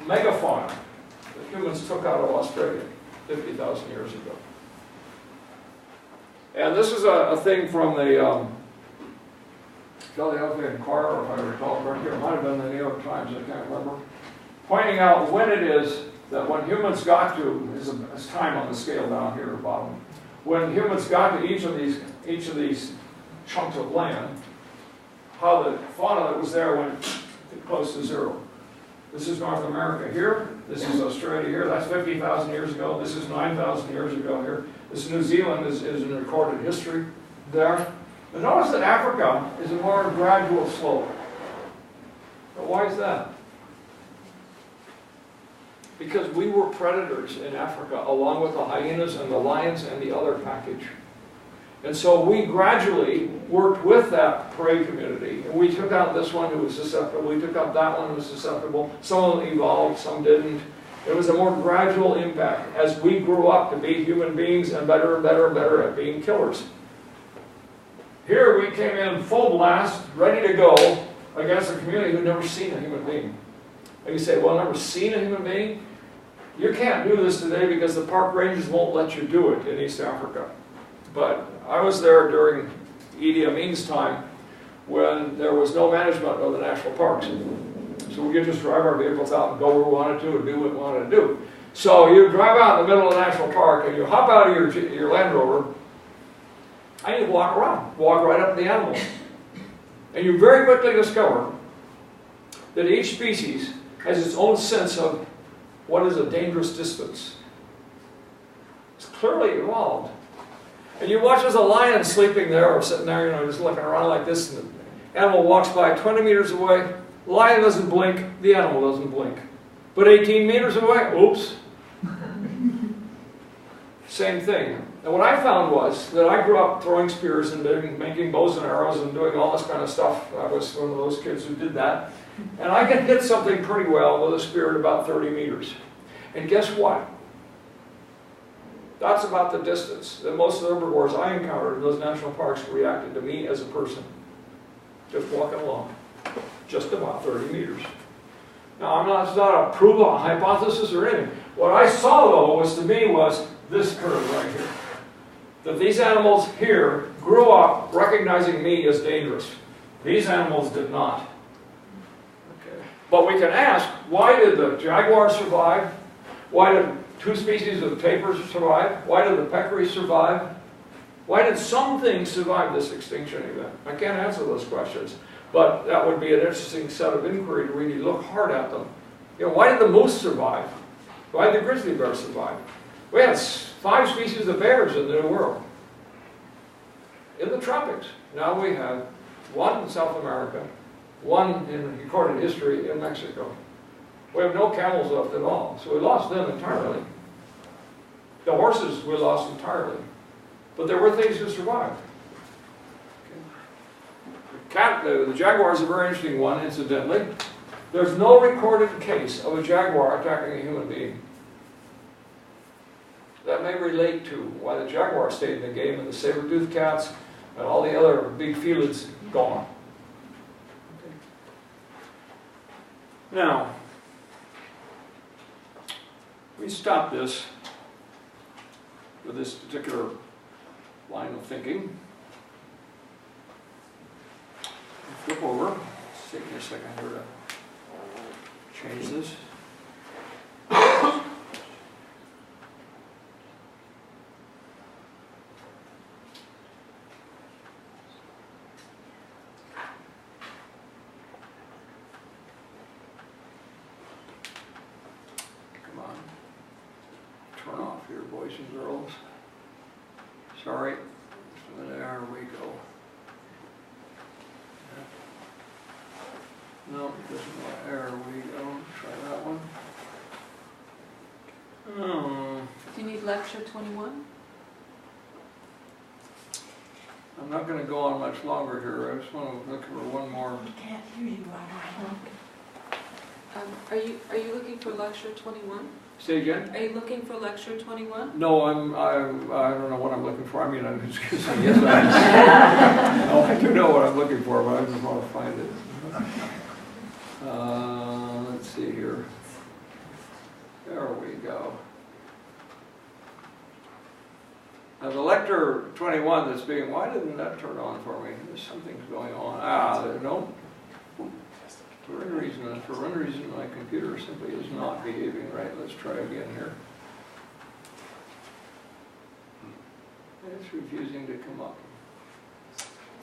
megafauna that humans took out of Australia 50,000 years ago. And this is a thing from the Philadelphia Inquirer, or if I recall correctly, it might have been the New York Times, I can't remember, pointing out when it is that when humans got to, there's time on the scale down here at the bottom, when humans got to each of these chunks of land, how the fauna that was there went close to zero. This is North America here, this is Australia here, that's 50,000 years ago, this is 9,000 years ago here, this is New Zealand is in recorded history there. But notice that Africa is a more gradual slope. But why is that? Because we were predators in Africa, along with the hyenas and the lions and the other package. And so we gradually worked with that prey community. And we took out this one who was susceptible, we took out that one who was susceptible. Some of them evolved, some didn't. It was a more gradual impact as we grew up to be human beings and better and better and better at being killers. Here we came in full blast, ready to go against a community who'd never seen a human being. And you say, well, never seen a human being? You can't do this today because the park rangers won't let you do it in East Africa. But I was there during Idi Amin's time when there was no management of the national parks. So we could just drive our vehicles out and go where we wanted to and do what we wanted to do. So you drive out in the middle of the national park and you hop out of your Land Rover and you walk around, walk right up to the animals. And you very quickly discover that each species has its own sense of what is a dangerous distance. It's clearly evolved. And you watch as a lion sleeping there or sitting there, you know, just looking around like this, and the animal walks by 20 meters away, the lion doesn't blink, the animal doesn't blink. But 18 meters away, oops. Same thing. And what I found was that I grew up throwing spears and making bows and arrows and doing all this kind of stuff. I was one of those kids who did that. And I could hit something pretty well with a spear at about 30 meters. And guess what? That's about the distance that most of the herbivores I encountered in those national parks reacted to me as a person. Just walking along. Just about 30 meters. Now, it's not a proof, a hypothesis or anything. What I saw, though, was to me was this curve right here. That these animals here grew up recognizing me as dangerous. These animals did not. Okay. But we can ask, why did the jaguar survive? Why did 2 species of tapirs survive? Why did the peccaries survive? Why did some things survive this extinction event? I can't answer those questions, but that would be an interesting set of inquiry to really look hard at them. You know, why did the moose survive? Why did the grizzly bear survive? We had 5 species of bears in the New World, in the tropics. Now we have 1 in South America, 1 in recorded history in Mexico. We have no camels left at all, so we lost them entirely. The horses we lost entirely. But there were things that survived. Okay. The jaguar is a very interesting one, incidentally. There's no recorded case of a jaguar attacking a human being. That may relate to why the jaguar stayed in the game and the saber-toothed cats and all the other big felids gone. Okay. Now, we stop this with this particular line of thinking. Flip over. It's taking me a second here to change this. Come on. Turn off here, boys and girls. Sorry. There we go. No, it doesn't. There we go. Try that one. Oh. Do you need lecture 21? I'm not going to go on much longer here. I just want to look for one more. We can't hear you, Are you looking for lecture 21? Say again? Are you looking for lecture 21? No, I don't know what I'm looking for. I mean, I'm just going to say yes. I do know what I'm looking for, but I just want to find it. Let's see here. There we go. Now the lecture 21 that's being, why didn't that turn on for me? There's something's going on. No. For one reason, my computer simply is not behaving right. Let's try again here. It's refusing to come up.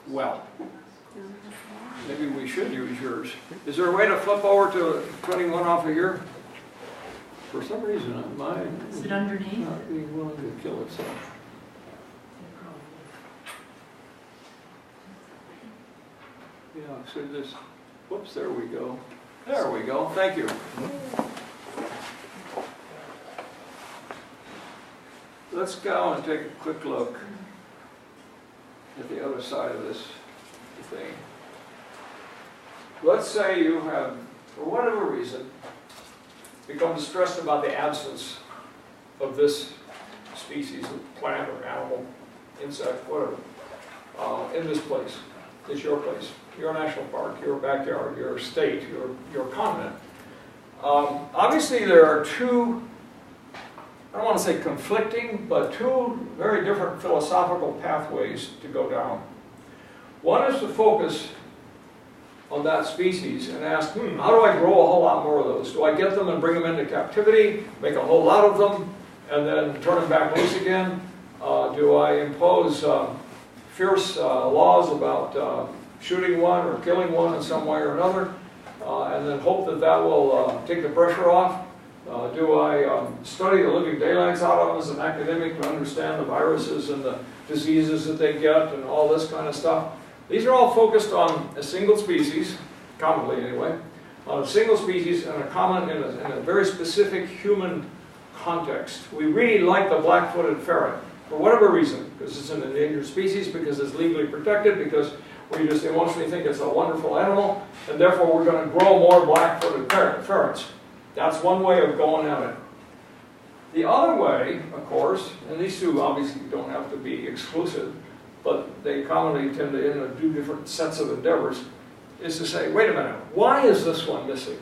Well, maybe we should use yours. Is there a way to flip over to 21 off of here? For some reason, mine Is it underneath? Not being willing to kill itself. Yeah, so this, whoops, there we go. There we go, thank you. Let's go and take a quick look at the other side of this thing. Let's say you have, for whatever reason, become distressed about the absence of this species of plant or animal, insect, whatever, in this place. It's your place, your national park, your backyard, your state, your continent. Obviously there are two, I don't want to say conflicting, but two very different philosophical pathways to go down. One is to focus on that species and ask, how do I grow a whole lot more of those? Do I get them and bring them into captivity, make a whole lot of them, and then turn them back loose again? Do I impose fierce laws about shooting one or killing one in some way or another, and then hope that that will take the pressure off? Do I study the living daylights out of them as an academic to understand the viruses and the diseases that they get and all this kind of stuff? These are all focused on a single species, commonly anyway, on a single species and in a very specific human context. We really like the black-footed ferret for whatever reason, because it's an endangered species, because it's legally protected, because we just emotionally think it's a wonderful animal, and therefore we're going to grow more black-footed ferrets. That's one way of going at it. The other way, of course, and these two obviously don't have to be exclusive, but they commonly tend to do different sets of endeavors, is to say, wait a minute, why is this one missing?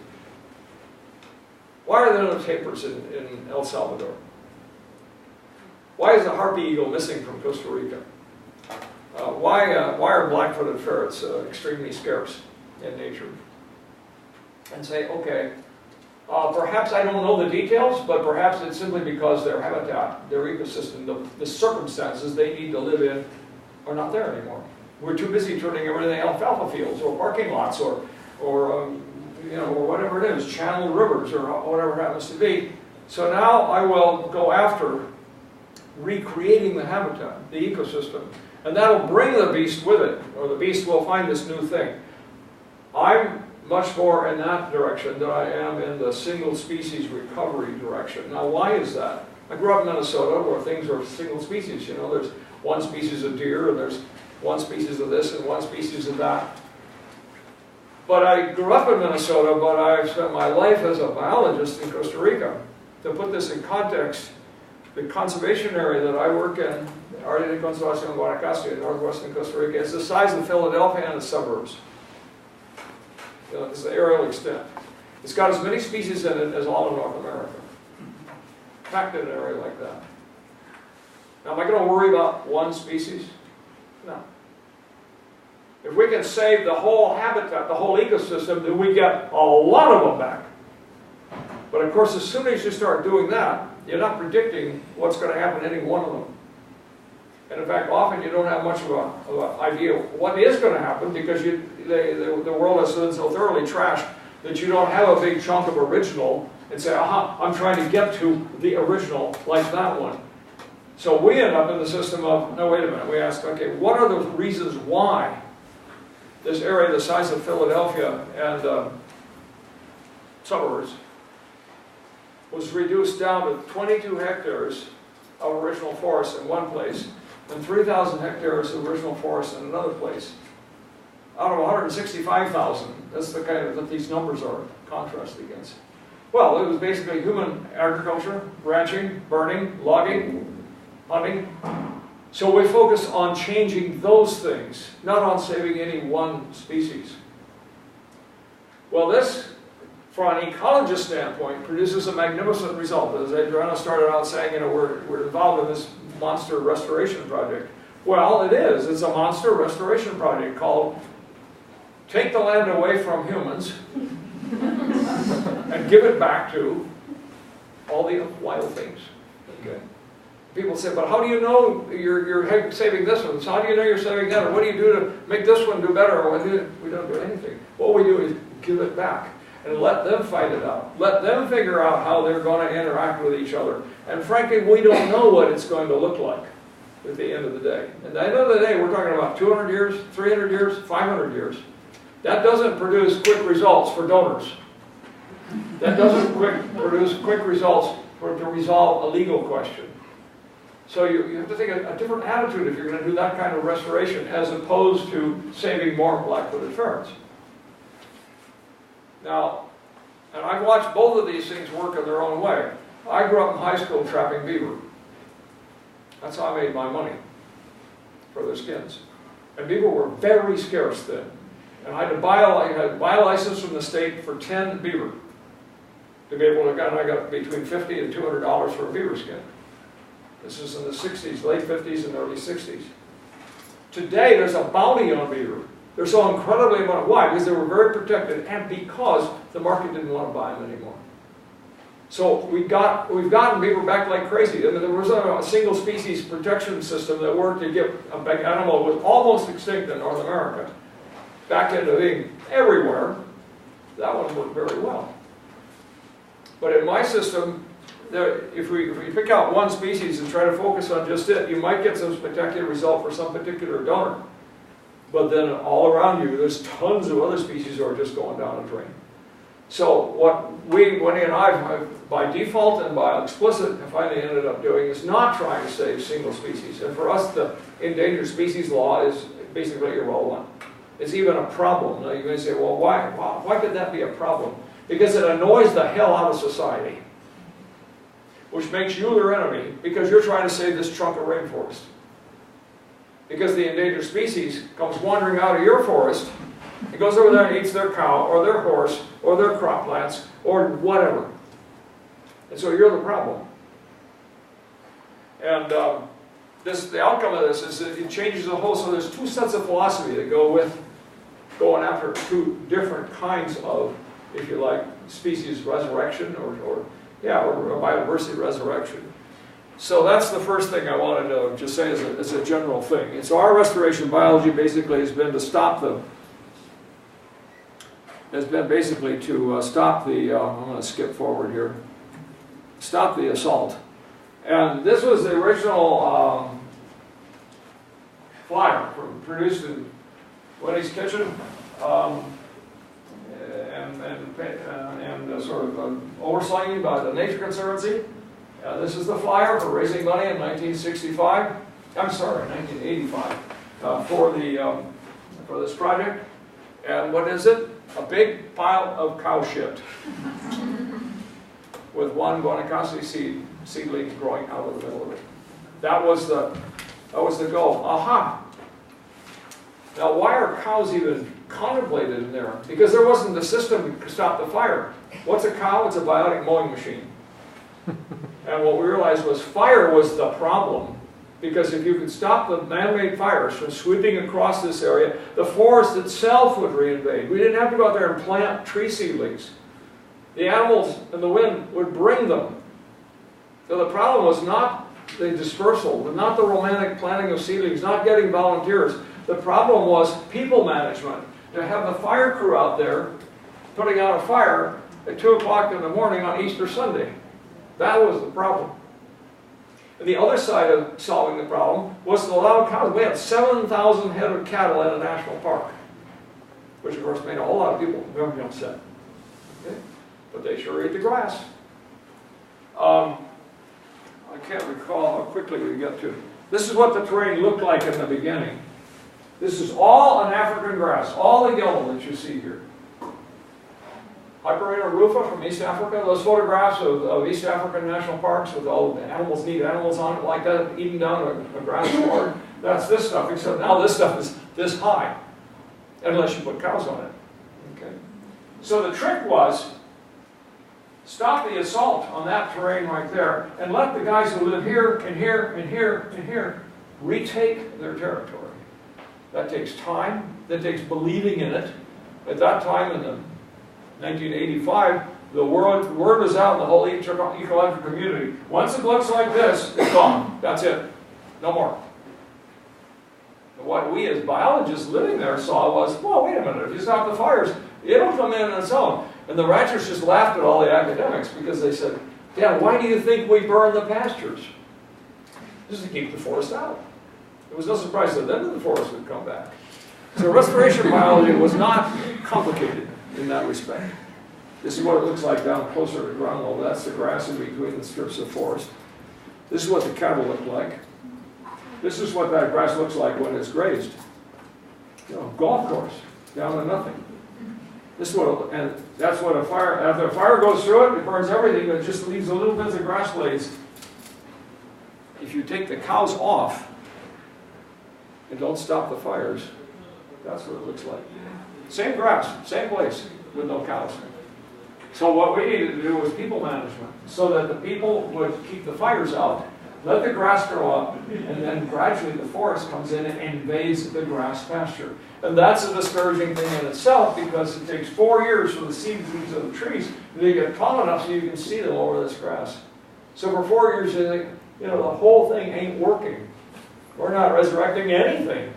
Why are there no tapirs in El Salvador? Why is the harpy eagle missing from Costa Rica? Why are black-footed ferrets extremely scarce in nature? And say, okay, Perhaps I don't know the details, but perhaps it's simply because their habitat, their ecosystem, the circumstances they need to live in are not there anymore. We're too busy turning everything alfalfa fields or parking lots or whatever it is, channel rivers or whatever it happens to be. So now I will go after recreating the habitat, the ecosystem, and that'll bring the beast with it, or the beast will find this new thing. I'm much more in that direction than I am in the single species recovery direction. Now, why is that? I grew up in Minnesota where things are single species. You know, there's one species of deer, and there's one species of this and one species of that. But I grew up in Minnesota, but I've spent my life as a biologist in Costa Rica. To put this in context, the conservation area that I work in, Área de Conservación Guanacaste in northwestern Costa Rica, is the size of Philadelphia and the suburbs. You know, this is the aerial extent. It's got as many species in it as all of North America. Packed in an area like that. Now, am I going to worry about one species? No. If we can save the whole habitat, the whole ecosystem, then we get a lot of them back. But of course, as soon as you start doing that, you're not predicting what's going to happen to any one of them. And in fact, often you don't have much of an idea what is going to happen because the world has been so thoroughly trashed that you don't have a big chunk of original and say, aha, I'm trying to get to the original like that one. So we end up in the system of, no, wait a minute, we ask, okay, what are the reasons why this area the size of Philadelphia and suburbs was reduced down to 22 hectares of original forest in one place and 3,000 hectares of original forest in another place. Out of 165,000, that's the kind of that these numbers are contrasted against. Well, it was basically human agriculture, ranching, burning, logging, hunting. So we focus on changing those things, not on saving any one species. Well, this, from an ecologist standpoint, produces a magnificent result. As Adriana started out saying, you know, we're involved in this monster restoration project. Well, it is. It's a monster restoration project called Take the Land Away from Humans and Give It Back to All the Wild Things. Okay. People say, but how do you know you're saving this one? So how do you know you're saving that? Or what do you do to make this one do better? We don't do anything. What we do is give it back and let them fight it out. Let them figure out how they're going to interact with each other. And frankly, we don't know what it's going to look like at the end of the day. And at the end of the day, we're talking about 200 years, 300 years, 500 years. That doesn't produce quick results for donors. That doesn't produce quick results to resolve a legal question. So you have to take a different attitude if you're going to do that kind of restoration as opposed to saving more black-footed ferrets. Now, and I've watched both of these things work in their own way. I grew up in high school trapping beaver. That's how I made my money for their skins. And beaver were very scarce then. And I had to buy a license from the state for 10 beaver to be able to, I got between $50 and $200 for a beaver skin. This is in the 60s, late 50s and early 60s. Today, there's a bounty on beaver. They're so incredibly abundant. Why? Because they were very protected and because the market didn't want to buy them anymore. So we've gotten beaver back like crazy. I mean, there was a single species protection system that worked to get a big animal that was almost extinct in North America back into being everywhere. That one worked very well. But in my system, if we pick out one species and try to focus on just it, you might get some spectacular result for some particular donor. But then all around you, there's tons of other species that are just going down the drain. So what Winnie and I, by default and by explicit, finally ended up doing is not trying to save single species. And for us, the endangered species law is basically irrelevant. It's even a problem. Now you may say, well, why could that be a problem? Because it annoys the hell out of society, which makes you their enemy because you're trying to save this chunk of rainforest. Because the endangered species comes wandering out of your forest, it goes over there and eats their cow or their horse or their croplands or whatever. And so you're the problem. And the outcome of this is that it changes the whole, so there's two sets of philosophy that go with going after two different kinds of, if you like, species resurrection, or biodiversity resurrection. So that's the first thing I wanted to just say as a general thing. And so our restoration biology basically has been to stop the, I'm going to skip forward here, stop the assault. And this was the original flyer produced in Winnie's kitchen, and sort of oversighting by the Nature Conservancy. This is the flyer for raising money in 1965. I'm sorry, 1985 for this project. And what is it? A big pile of cow shit with one guanacaste seedling growing out of the middle of it. That was the goal. Aha! Now, why are cows even contemplated in there? Because there wasn't the system to stop the fire. What's a cow? It's a biotic mowing machine. And what we realized was fire was the problem. Because if you could stop the man-made fires from sweeping across this area, the forest itself would reinvade. We didn't have to go out there and plant tree seedlings. The animals and the wind would bring them. So the problem was not the dispersal, not the romantic planting of seedlings, not getting volunteers. The problem was people management. To have the fire crew out there putting out a fire at 2 o'clock in the morning on Easter Sunday. That was the problem. And the other side of solving the problem was to allow cows. We had 7,000 head of cattle in a national park, which of course made a whole lot of people very upset. Okay? But they sure ate the grass. I can't recall how quickly we get to. This is what the terrain looked like in the beginning. This is all an African grass, all the yellow that you see here. Hyperina rufa from East Africa. Those photographs of East African national parks with all the animals, neat animals on it like that, eating down a grass sward. That's this stuff, except now this stuff is this high, unless you put cows on it. Okay. So the trick was, stop the assault on that terrain right there, and let the guys who live here and here and here and here retake their territory. That takes time. That takes believing in it. At that time, in the 1985, the word was out in the whole ecological community. Once it looks like this, it's gone. That's it. No more. And what we as biologists living there saw was, well, wait a minute, if you stop the fires, it'll come in on its own. And the ranchers just laughed at all the academics because they said, Dad, why do you think we burn the pastures? Just to keep the forest out. It was no surprise to them that the forest would come back. So restoration biology was not complicated in that respect. This is what it looks like down closer to ground level. That's the grass in between the strips of forest. This is what the cattle look like. This is what that grass looks like when it's grazed. You know, golf course, down to nothing. This is what, and that's what a fire, after a fire goes through it, it burns everything, but it just leaves a little bits of grass blades. If you take the cows off and don't stop the fires, that's what it looks like. Same grass, same place, with no cows. So what we needed to do was people management, so that the people would keep the fires out, let the grass grow up, and then gradually the forest comes in and invades the grass pasture. And that's a discouraging thing in itself, because it takes 4 years for the seedlings of the trees to get tall enough so you can see them over this grass. So for 4 years, you think, you know, the whole thing ain't working. We're not resurrecting anything.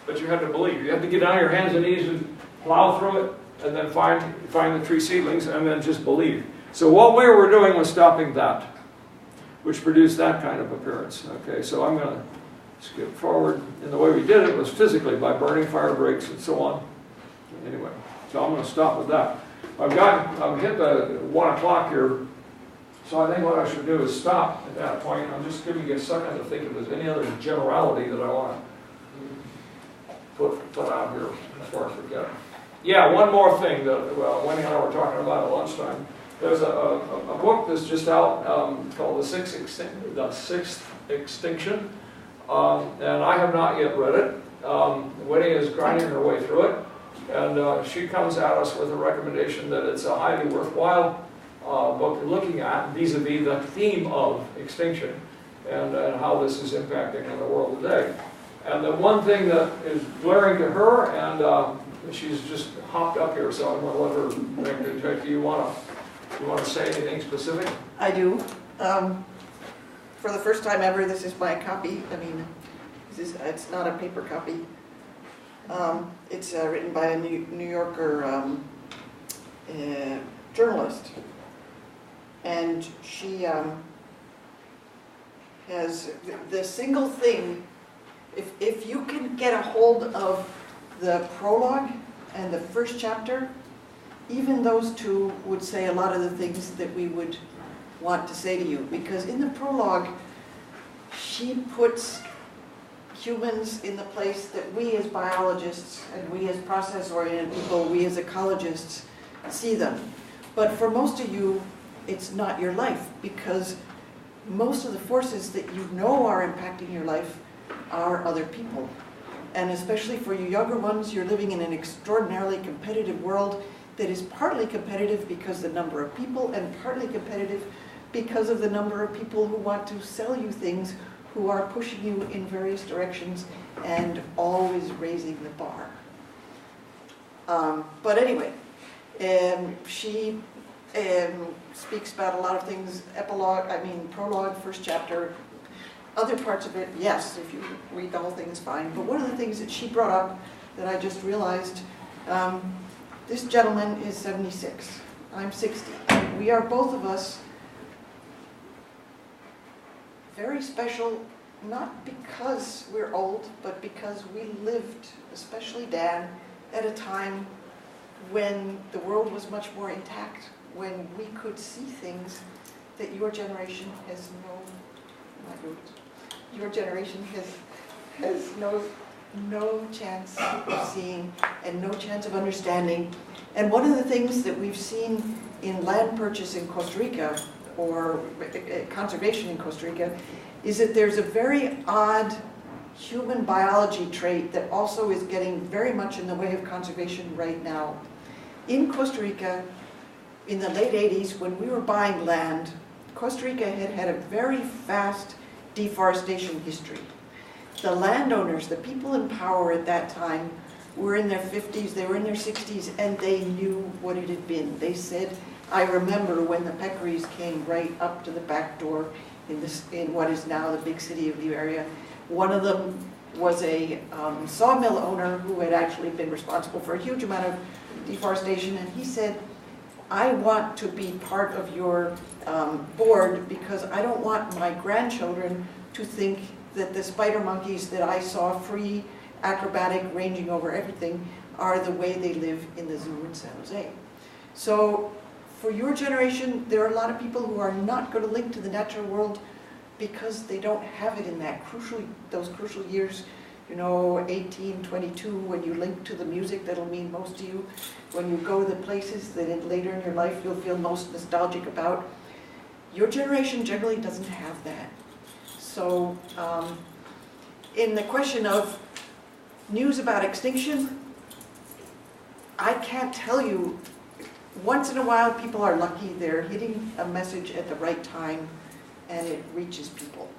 But you have to believe. You have to get down on your hands and knees and plow through it, and then find the tree seedlings, and then just believe. So what we were doing was stopping that, which produced that kind of appearance. Okay, so I'm going to skip forward. And the way we did it was physically, by burning fire breaks and so on. Anyway, so I'm going to stop with that. I've hit the 1 o'clock here, so I think what I should do is stop at that point. I'm just giving you a second to think if there's any other generality that I want to put out here before I forget. Yeah, one more thing that Wendy and I were talking about at lunchtime. There's a book that's just out called The Sixth Extinction, and I have not yet read it. Wendy is grinding her way through it, and she comes at us with a recommendation that it's a highly worthwhile book looking at vis-a-vis the theme of extinction and how this is impacting in the world today. And the one thing that is glaring to her and she's just hopped up here, so I'm going to let her make the check. Do you want to say anything specific? I do. For the first time ever, this is my copy. I mean, it's not a paper copy. It's written by a New Yorker journalist. And she has the single thing, if you can get a hold of the prologue and the first chapter, even those two would say a lot of the things that we would want to say to you. Because in the prologue, she puts humans in the place that we as biologists and we as process-oriented people, we as ecologists see them. But for most of you, it's not your life, because most of the forces that you know are impacting your life are other people. And especially for you younger ones, you're living in an extraordinarily competitive world that is partly competitive because of the number of people, and partly competitive because of the number of people who want to sell you things, who are pushing you in various directions and always raising the bar. But anyway, she speaks about a lot of things, prologue, first chapter, other parts of it, yes, if you read the whole thing, it's fine. But one of the things that she brought up that I just realized, this gentleman is 76, I'm 60. We are both of us very special, not because we're old, but because we lived, especially Dan, at a time when the world was much more intact, when we could see things that your generation has no chance of seeing and no chance of understanding. And one of the things that we've seen in land purchase in Costa Rica, or conservation in Costa Rica, is that there's a very odd human biology trait that also is getting very much in the way of conservation right now. In Costa Rica, in the late 80s, when we were buying land, Costa Rica had had a very fast deforestation history. The landowners, the people in power at that time, were in their 50s, they were in their 60s, and they knew what it had been. They said, I remember when the peccaries came right up to the back door in what is now the big city of the area. One of them was a sawmill owner who had actually been responsible for a huge amount of deforestation, and he said, I want to be part of your board because I don't want my grandchildren to think that the spider monkeys that I saw free, acrobatic, ranging over everything are the way they live in the zoo in San Jose. So for your generation, there are a lot of people who are not going to link to the natural world because they don't have it in those crucial years, 18, 22, when you link to the music that'll mean most to you, when you go to the places that later in your life you'll feel most nostalgic about. Your generation generally doesn't have that. So in the question of news about extinction, I can't tell you. Once in a while people are lucky, they're hitting a message at the right time and it reaches people.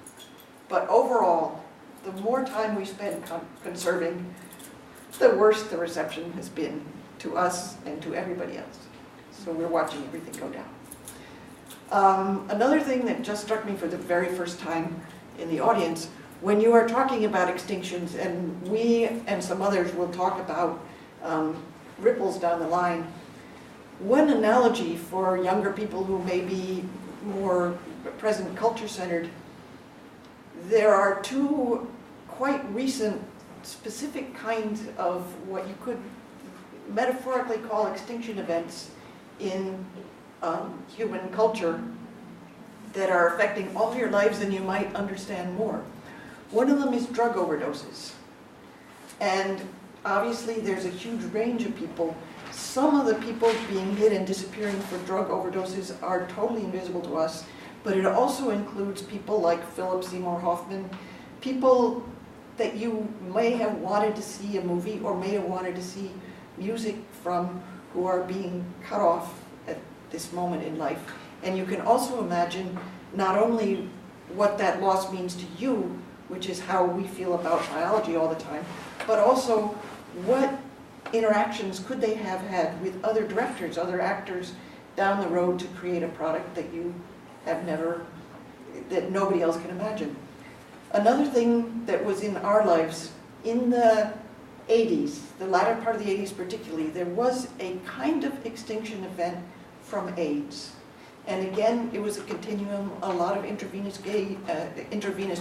But overall, the more time we spend conserving, the worse the reception has been to us and to everybody else. So we're watching everything go down. Another thing that just struck me for the very first time in the audience, when you are talking about extinctions, and we and some others will talk about ripples down the line, one analogy for younger people who may be more present culture-centered, there are two quite recent specific kinds of what you could metaphorically call extinction events in human culture that are affecting all your lives, and you might understand more. One of them is drug overdoses. And obviously there's a huge range of people. Some of the people being hit and disappearing for drug overdoses are totally invisible to us, but it also includes people like Philip Seymour Hoffman, people that you may have wanted to see a movie or may have wanted to see music from, who are being cut off at this moment in life. And you can also imagine not only what that loss means to you, which is how we feel about biology all the time, but also what interactions could they have had with other directors, other actors down the road to create a product that you have never, that nobody else can imagine. Another thing that was in our lives, in the 80s, the latter part of the 80s particularly, there was a kind of extinction event from AIDS. And again, it was a continuum, a lot of intravenous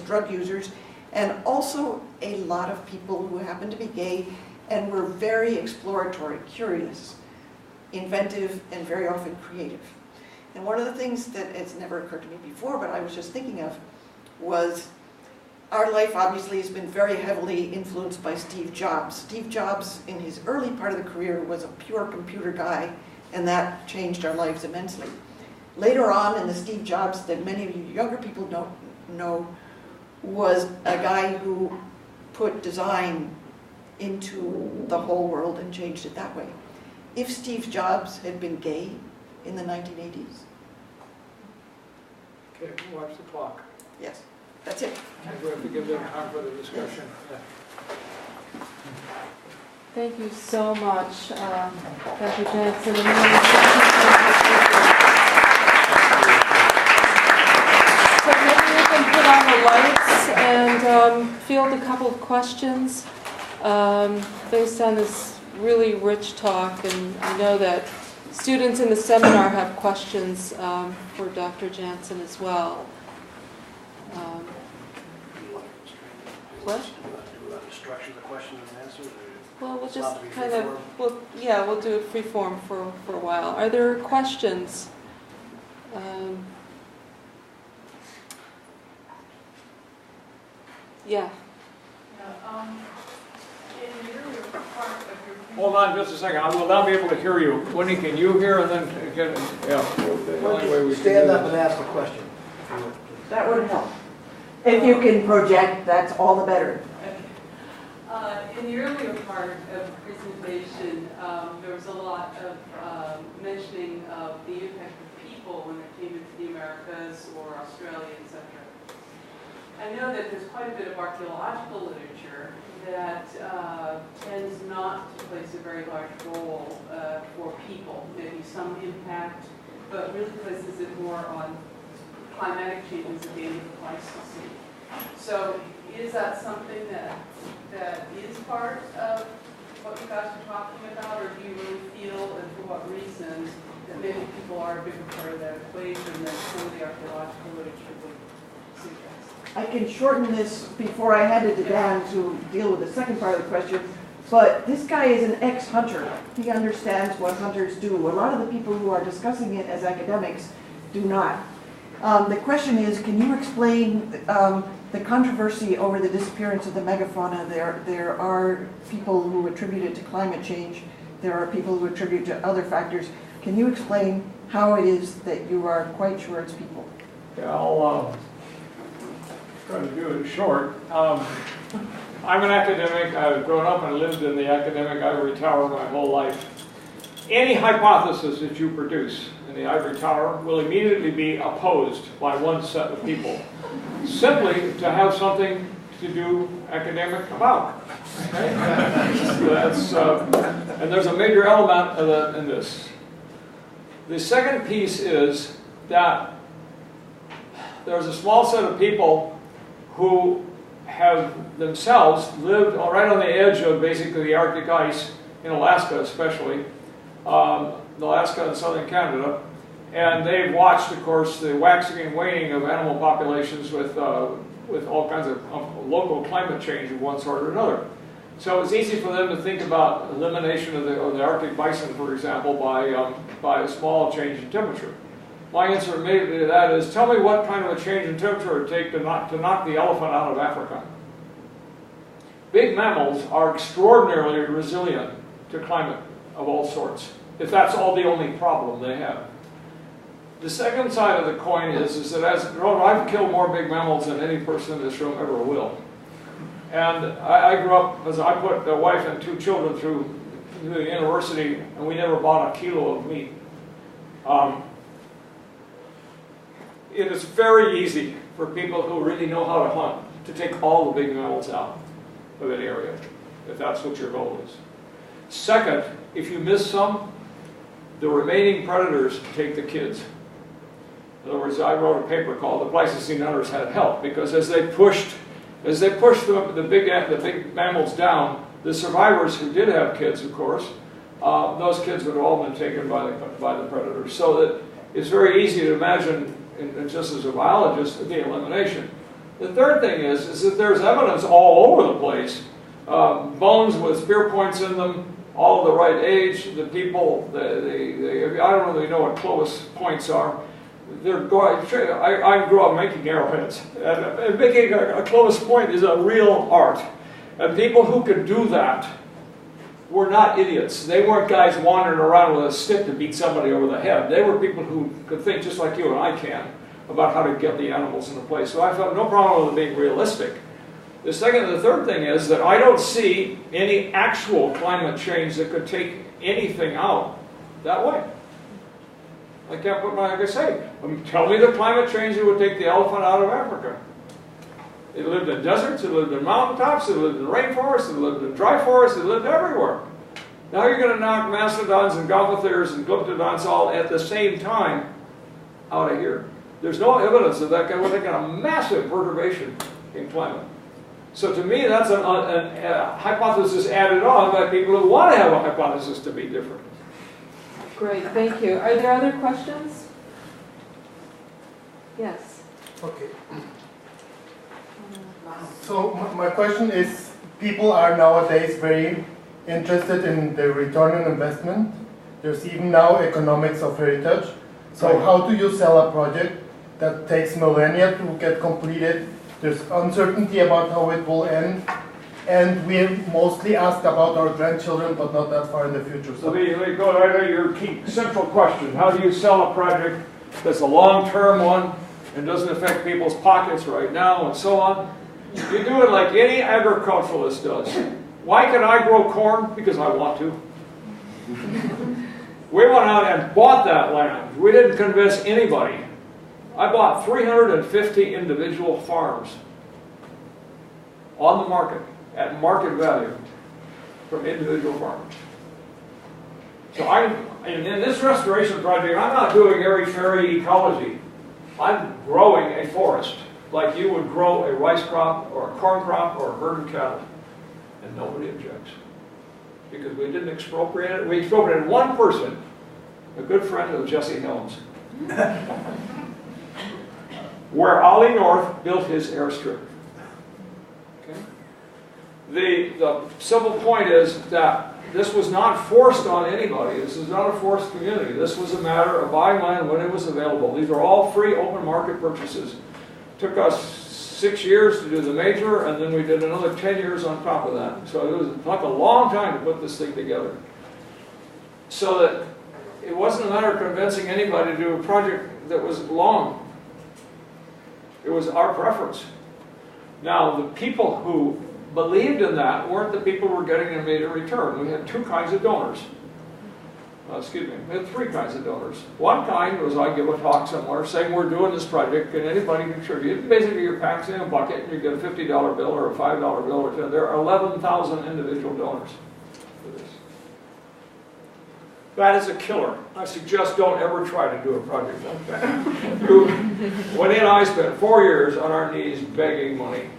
drug users, and also a lot of people who happened to be gay and were very exploratory, curious, inventive, and very often creative. And one of the things that has never occurred to me before, but I was just thinking of, was our life obviously has been very heavily influenced by Steve Jobs. Steve Jobs, in his early part of the career, was a pure computer guy, and that changed our lives immensely. Later on, in the Steve Jobs that many of you younger people don't know, was a guy who put design into the whole world and changed it that way. If Steve Jobs had been gay in the 1980s. Okay, watch the clock. Yes, that's it. And we have to give them time for the discussion. Yeah. Thank you so much, Dr. Janzen. So maybe we can put on the lights and field a couple of questions based on this really rich talk. And I know that students in the seminar have questions for Dr. Janzen as well. What? Structure the question and answers? Well, we'll just kind of, we'll do it free form for a while. Are there questions? Yeah. In your part of your Hold on just a second. I will not be able to hear you. Winnie, can you hear and then again? Yeah. The only way we can Stand do up that. and ask a question. That would help. If you can project, that's all the better. In the earlier part of the presentation, there was a lot of mentioning of the impact of people when they came into the Americas or Australia, etc. I know that there's quite a bit of archaeological literature that tends not to place a very large role for people, maybe some impact, but really places it more on climatic changes at the end of the Pleistocene. So is that something that is part of what you guys are talking about, or do you really feel, and for what reasons, that maybe people are a bigger part of that equation than some of the archaeological literature would suggest? I can shorten this before I hand it to Dan to deal with the second part of the question, but this guy is an ex-hunter. He understands what hunters do. A lot of the people who are discussing it as academics do not. The question is, can you explain the controversy over the disappearance of the megafauna? There are people who attribute it to climate change. There are people who attribute it to other factors. Can you explain how it is that you are quite sure it's people? Yeah, I'll try to do it short. I'm an academic. I've grown up and lived in the academic ivory tower my whole life. Any hypothesis that you produce in the ivory tower will immediately be opposed by one set of people, simply to have something to do academic about. Okay? And there's a major element of that in this. The second piece is that there's a small set of people who have themselves lived right on the edge of basically the Arctic ice, in Alaska especially, Alaska and southern Canada, and they've watched, of course, the waxing and waning of animal populations with all kinds of local climate change of one sort or another. So it's easy for them to think about elimination of the Arctic bison, for example, by a small change in temperature. My answer immediately to that is, tell me what kind of a change in temperature it would take to knock the elephant out of Africa. Big mammals are extraordinarily resilient to climate of all sorts, if that's all the only problem they have. The second side of the coin is that I've killed more big mammals than any person in this room ever will. And I grew up, as I put a wife and 2 children through the university, and we never bought a kilo of meat. It is very easy for people who really know how to hunt to take all the big mammals out of an area, if that's what your goal is. Second, if you miss some, the remaining predators take the kids. In other words, I wrote a paper called "The Pleistocene Hunters Had Help," because as they pushed the big mammals down, the survivors who did have kids, of course, those kids would have all been taken by the predators. So that it's very easy to imagine, just as a biologist, the elimination. The third thing is that there's evidence all over the place. Bones with spear points in them, all of the right age, the people, I don't really know what Clovis points are. I grew up making arrowheads, and making a Clovis point is a real art. And people who could do that were not idiots. They weren't guys wandering around with a stick to beat somebody over the head. They were people who could think just like you and I can about how to get the animals into place. So I felt no problem with it being realistic. The second and the third thing is that I don't see any actual climate change that could take anything out that way. I can't put my, like I say, tell me the climate change that would take the elephant out of Africa. It lived in deserts, it lived in mountaintops, it lived in rainforests, it lived in dry forests, it lived everywhere. Now you're going to knock mastodons and gomphotheres and glyptodons all at the same time out of here. There's no evidence of that we're taking a massive perturbation in climate. So to me, that's a hypothesis added on by people who want to have a hypothesis to be different. Great, thank you. Are there other questions? Yes. Okay. So my question is, people are nowadays very interested in the return on investment. There's even now economics of heritage. So how do you sell a project that takes millennia to get completed? There's uncertainty about how it will end. And we mostly ask about our grandchildren, but not that far in the future. So let me go right to your key central question. How do you sell a project that's a long-term one and doesn't affect people's pockets right now and so on? You do it like any agriculturalist does. Why can I grow corn? Because I want to. We went out and bought that land. We didn't convince anybody. I bought 350 individual farms on the market at market value from individual farmers. So in this restoration project, I'm not doing airy-fairy ecology. I'm growing a forest like you would grow a rice crop or a corn crop or a herd of cattle. And nobody objects. Because we didn't expropriate it. We expropriated one person, a good friend of Jesse Helms, where Ollie North built his airstrip. Okay? The simple point is that this was not forced on anybody. This is not a forced community. This was a matter of buying land when it was available. These are all free open market purchases. It took us 6 years to do the major, and then we did another 10 years on top of that. So it took a long time to put this thing together. So that it wasn't a matter of convincing anybody to do a project that was long. It was our preference. Now, the people who believed in that weren't the people who were getting an immediate return. We had two kinds of donors. We had three kinds of donors. One kind was I give a talk somewhere saying we're doing this project, can anybody contribute? Basically, your pack's in a bucket and you get a $50 bill or a $5 bill or 10. There are 11,000 individual donors for this. That is a killer. I suggest don't ever try to do a project like that. Wendy and I spent 4 years on our knees begging money.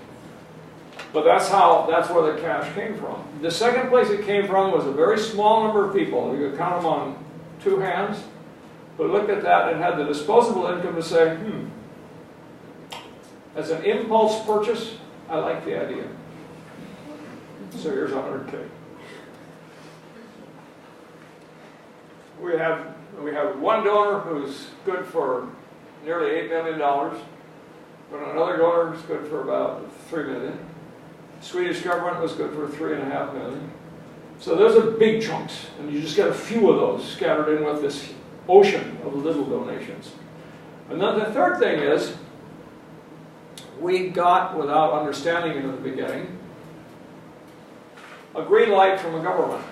But that's where the cash came from. The second place it came from was a very small number of people. You could count them on 2 hands. But looked at that and had the disposable income to say, as an impulse purchase, I like the idea. So here's $100K. We have one donor who's good for nearly $8 million, but another donor who's good for about $3 million. The Swedish government was good for $3.5 million. So those are big chunks, and you just get a few of those scattered in with this ocean of little donations. And then the third thing is, we got, without understanding it in the beginning, a green light from the government.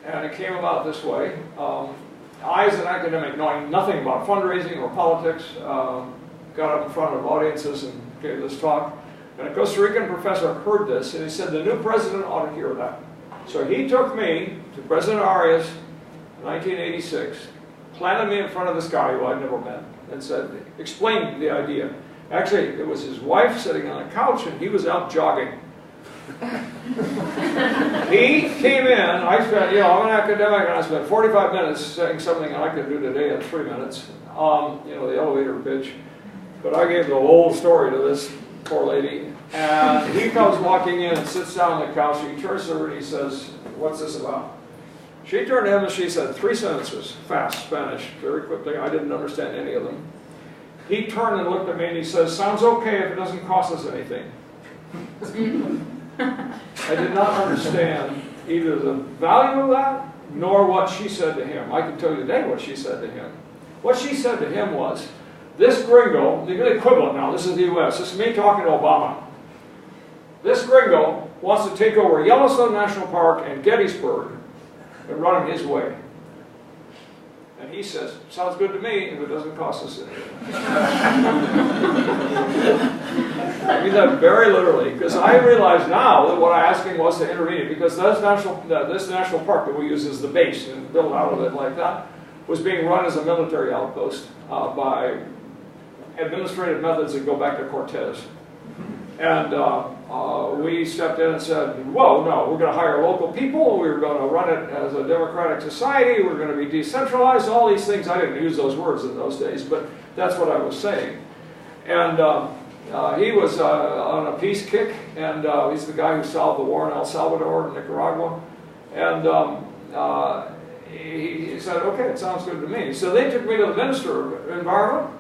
And it came about this way. I, as an academic, knowing nothing about fundraising or politics, got up in front of audiences and gave this talk. And a Costa Rican professor heard this, and he said, the new president ought to hear that. So he took me to President Arias in 1986, planted me in front of this guy who I'd never met, and said, explained the idea. Actually, it was his wife sitting on a couch, and he was out jogging. He came in, I spent, I'm an academic, and I spent 45 minutes saying something I could do today in 3 minutes, the elevator pitch. But I gave the whole story to this poor lady, and he comes walking in and sits down on the couch, he turns to her and he says, what's this about? She turned to him and she said 3 sentences, fast Spanish, very quickly, I didn't understand any of them. He turned and looked at me and he says, sounds okay if it doesn't cost us anything. I did not understand either the value of that, nor what she said to him. I can tell you today what she said to him. What she said to him was, this gringo, the equivalent now, this is the US, this is me talking to Obama. This gringo wants to take over Yellowstone National Park and Gettysburg and run them his way. And he says, sounds good to me if it doesn't cost us anything. I mean that very literally, because I realize now that what I asked him was to intervene, because this national park that we use as the base and built out of it like that was being run as a military outpost by administrative methods that go back to Cortez. And we stepped in and said, whoa, no, we're going to hire local people, we're going to run it as a democratic society, we're going to be decentralized, all these things. I didn't use those words in those days, but that's what I was saying. And he was on a peace kick, and he's the guy who solved the war in El Salvador and Nicaragua. And he said, okay, it sounds good to me. So they took me to the Minister of Environment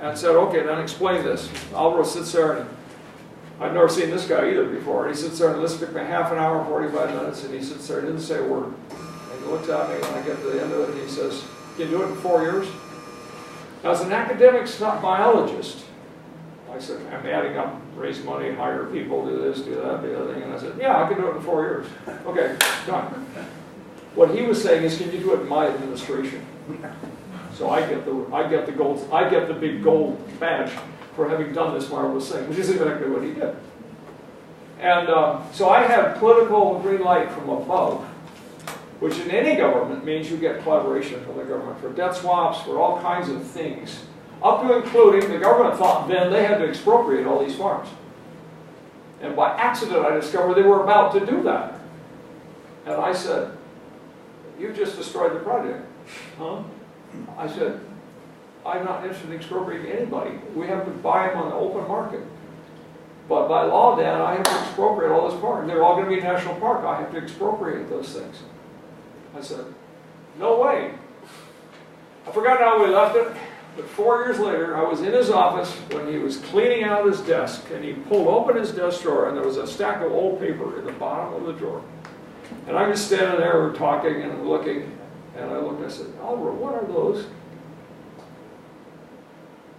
and said, okay, then explain this. Alvaro sits there, and I'd never seen this guy either before. And he sits there, and this took me half an hour, 45 minutes, and he sits there and didn't say a word. And he looks at me when I get to the end of it, and he says, can you do it in 4 years? Now, as an academic, not biologist, I said, I'm adding up, raise money, hire people, do this, do that, do the other thing. And I said, yeah, I can do it in 4 years. Okay, done. What he was saying is, can you do it in my administration? So I get the big gold badge for having done this marvelous thing, which is exactly what he did. And so I had political green light from above, which in any government means you get collaboration from the government for debt swaps, for all kinds of things, up to including the government thought then they had to expropriate all these farms. And by accident I discovered they were about to do that. And I said, you just destroyed the project. Huh? I said, I'm not interested in expropriating anybody. We have to buy them on the open market. But by law, Dan, I have to expropriate all those parks. They're all going to be national park. I have to expropriate those things. I said, no way. I forgot how we left it, but 4 years later, I was in his office when he was cleaning out his desk, and he pulled open his desk drawer, and there was a stack of old paper in the bottom of the drawer. And I'm just standing there, we're talking, and I'm looking, and I looked, and I said, Albert, what are those?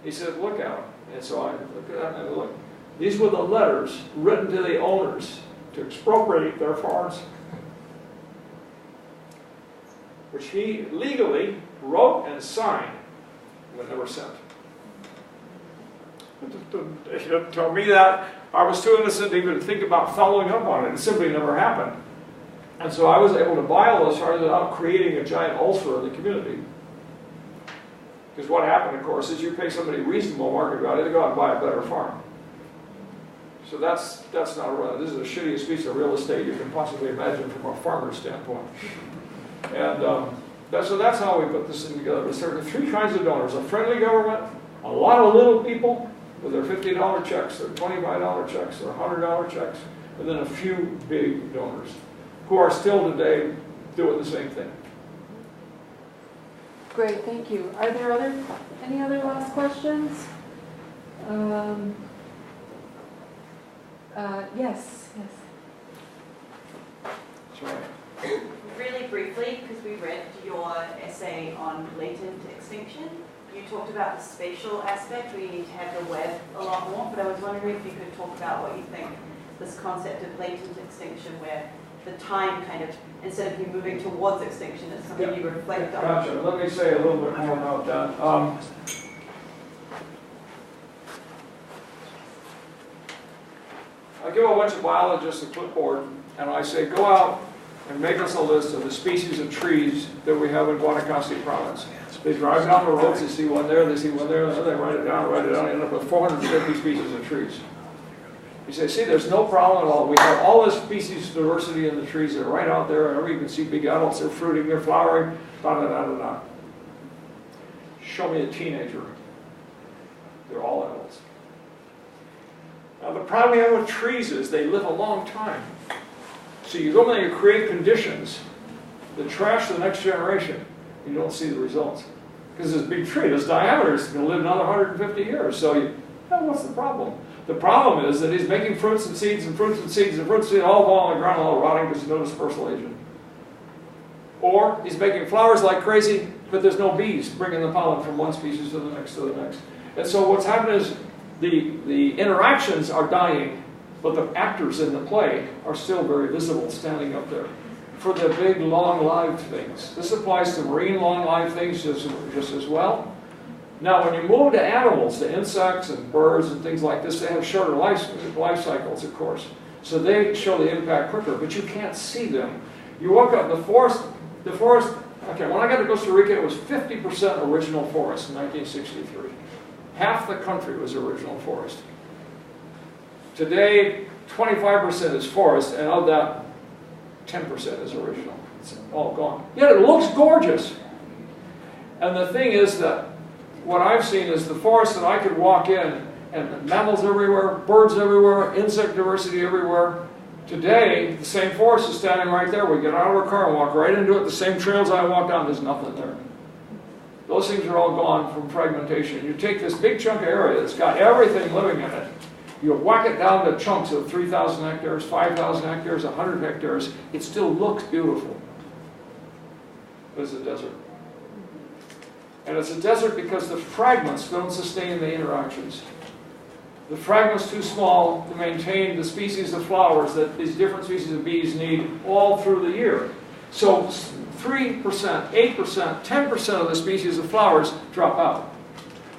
He said, look at them. And so I looked at them and I looked. These were the letters written to the owners to expropriate their farms, which he legally wrote and signed, but never sent. They didn't tell me that. I was too innocent to even think about following up on it. It simply never happened. And so I was able to buy all those farms without creating a giant ulcer in the community. Because what happened, of course, is you pay somebody reasonable market value to go out and buy a better farm. So that's not this is the shittiest piece of real estate you can possibly imagine from a farmer's standpoint. And so that's how we put this thing together. There's sort of 3 kinds of donors: a friendly government, a lot of little people with their $50 checks, their $25 checks, their $100 checks, and then a few big donors who are still today doing the same thing. Great, thank you. Are there any other last questions? Yes. Sorry. Really briefly, because we read your essay on latent extinction, you talked about the spatial aspect where you need to have the web a lot more, but I was wondering if you could talk about what you think this concept of latent extinction, where the time kind of, instead of you moving towards extinction, it's something you reflect on. Gotcha. Let me say a little bit more about that. I give a bunch of biologists a clipboard, and I say, go out and make us a list of the species of trees that we have in Guanacaste province. They drive down the roads, they see one there, they see one there, and they write it down, end up with 450 species of trees. You say, see, there's no problem at all. We have all this species diversity in the trees. They're right out there. You can see big adults, they're fruiting, they're flowering, da-da-da-da-da. Show me a teenager. They're all adults. Now, the problem we have with trees is they live a long time. So you go in and you create conditions that trash the next generation. You don't see the results. Because this big tree, this diameter is going to live another 150 years. So what's the problem? The problem is that he's making fruits and seeds and fruits and seeds and fruits and seeds all fall on the ground, all rotting because there's no dispersal agent. Or he's making flowers like crazy, but there's no bees bringing the pollen from one species to the next to the next. And so what's happening is the interactions are dying, but the actors in the play are still very visible standing up there. For the big, long-lived things. This applies to marine long-lived things just as well. Now, when you move to animals, to insects and birds and things like this, they have shorter life cycles, of course. So they show the impact quicker, but you can't see them. You walk up the forest, okay, when I got to Costa Rica, it was 50% original forest in 1963. Half the country was original forest. Today, 25% is forest, and of that, 10% is original. It's all gone. Yet it looks gorgeous. And the thing is that what I've seen is the forest that I could walk in, and mammals everywhere, birds everywhere, insect diversity everywhere. Today, the same forest is standing right there. We get out of our car and walk right into it. The same trails I walk down, there's nothing there. Those things are all gone from fragmentation. You take this big chunk of area that's got everything living in it, you whack it down to chunks of 3,000 hectares, 5,000 hectares, 100 hectares, it still looks beautiful. But it's a desert. And it's a desert because the fragments don't sustain the interactions. The fragment's too small to maintain the species of flowers that these different species of bees need all through the year. So 3%, 8%, 10% of the species of flowers drop out.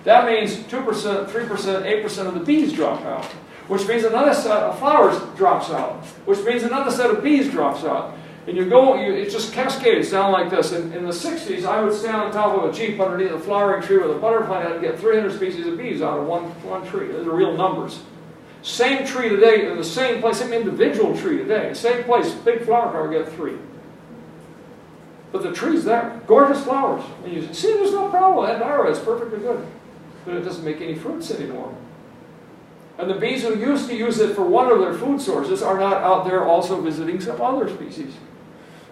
That means 2%, 3%, 8% of the bees drop out, which means another set of flowers drops out, which means another set of bees drops out. And it just cascades down like this. In the 60s, I would stand on top of a jeep underneath a flowering tree with a butterfly net and get 300 species of bees out of one tree. Those are real numbers. Same tree today, in the same place, same individual tree today, same place, big flower car, get 3. But the tree's there, gorgeous flowers. And you see, there's no problem. That Naira is perfectly good. But it doesn't make any fruits anymore. And the bees who used to use it for one of their food sources are not out there also visiting some other species.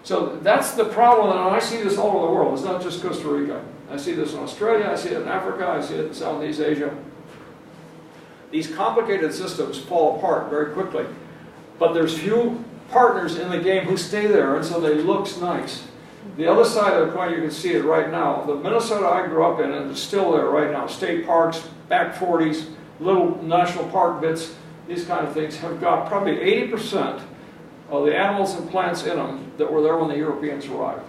So that's the problem, and I see this all over the world. It's not just Costa Rica. I see this in Australia, I see it in Africa, I see it in Southeast Asia. These complicated systems fall apart very quickly. But there's few partners in the game who stay there, and so they look nice. The other side of the coin, you can see it right now. The Minnesota I grew up in, and it's still there right now. State parks, back 40s, little national park bits, these kind of things have got probably 80% of the animals and plants in them that were there when the Europeans arrived.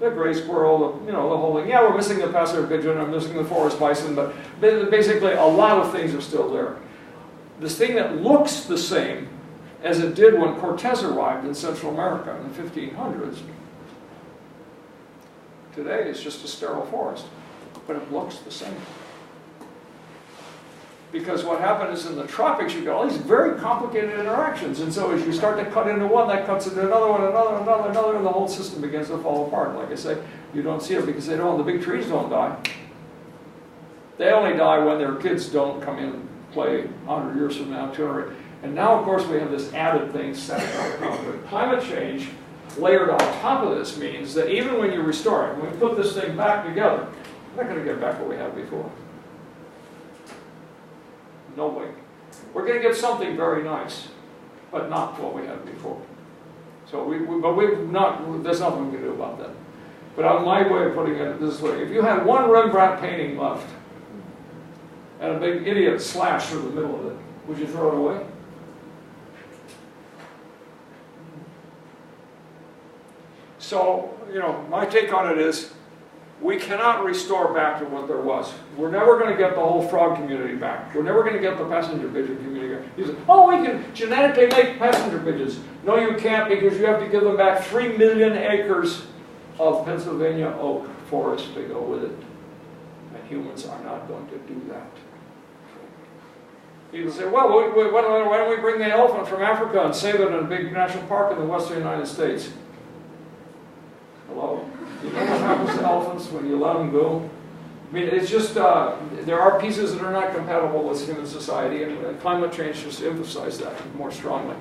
The gray squirrel, the whole thing. Yeah, we're missing the passer pigeon, I'm missing the forest bison, but basically a lot of things are still there. This thing that looks the same as it did when Cortez arrived in Central America in the 1500s, today it's just a sterile forest, but it looks the same. Because what happened is in the tropics, you got all these very complicated interactions. And so as you start to cut into one, that cuts into another one, another, and the whole system begins to fall apart. Like I say, you don't see it because they don't, the big trees don't die. They only die when their kids don't come in and play 100 years from now, 200. And now, of course, we have this added thing set on top of it. Climate change layered on top of this means that even when you restore it, when we put this thing back together, we're not going to get back what we had before. No way. We're going to get something very nice, but not what we had before. So there's nothing we can do about that. But my way of putting it this way, if you had one Rembrandt painting left, and a big idiot slash through the middle of it, would you throw it away? So, my take on it is, We cannot restore back to what there was. We're never going to get the whole frog community back. We're never going to get the passenger pigeon community back. You say, oh, we can genetically make passenger pigeons. No, you can't, because you have to give them back 3 million acres of Pennsylvania oak forest to go with it. And humans are not going to do that. You can say, well, why don't we bring the elephant from Africa and save it in a big national park in the western United States? Hello? You know what happens to elephants when you let them go? I mean, it's just, there are pieces that are not compatible with human society, and climate change just emphasizes that more strongly.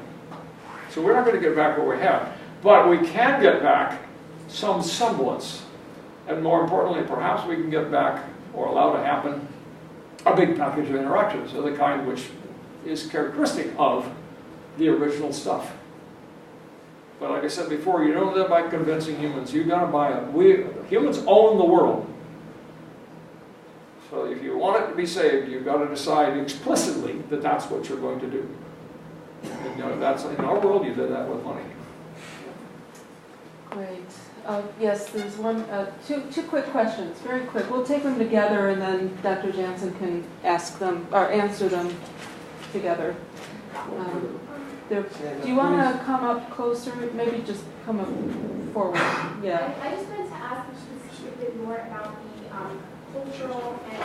So we're not going to get back what we have. But we can get back some semblance. And more importantly, perhaps we can get back, or allow to happen, a big package of interactions of the kind which is characteristic of the original stuff. But like I said before, you don't live by convincing humans. You've got to buy it. Humans own the world. So if you want it to be saved, you've got to decide explicitly that that's what you're going to do. And, you know, that's, in our world, you did that with money. Great. Yes, there's two quick questions, very quick. We'll take them together, and then Dr. Janzen can ask them or answer them together. Do you want to come up closer? Maybe just come up forward. Yeah. I just wanted to ask if you could speak a bit more about the cultural and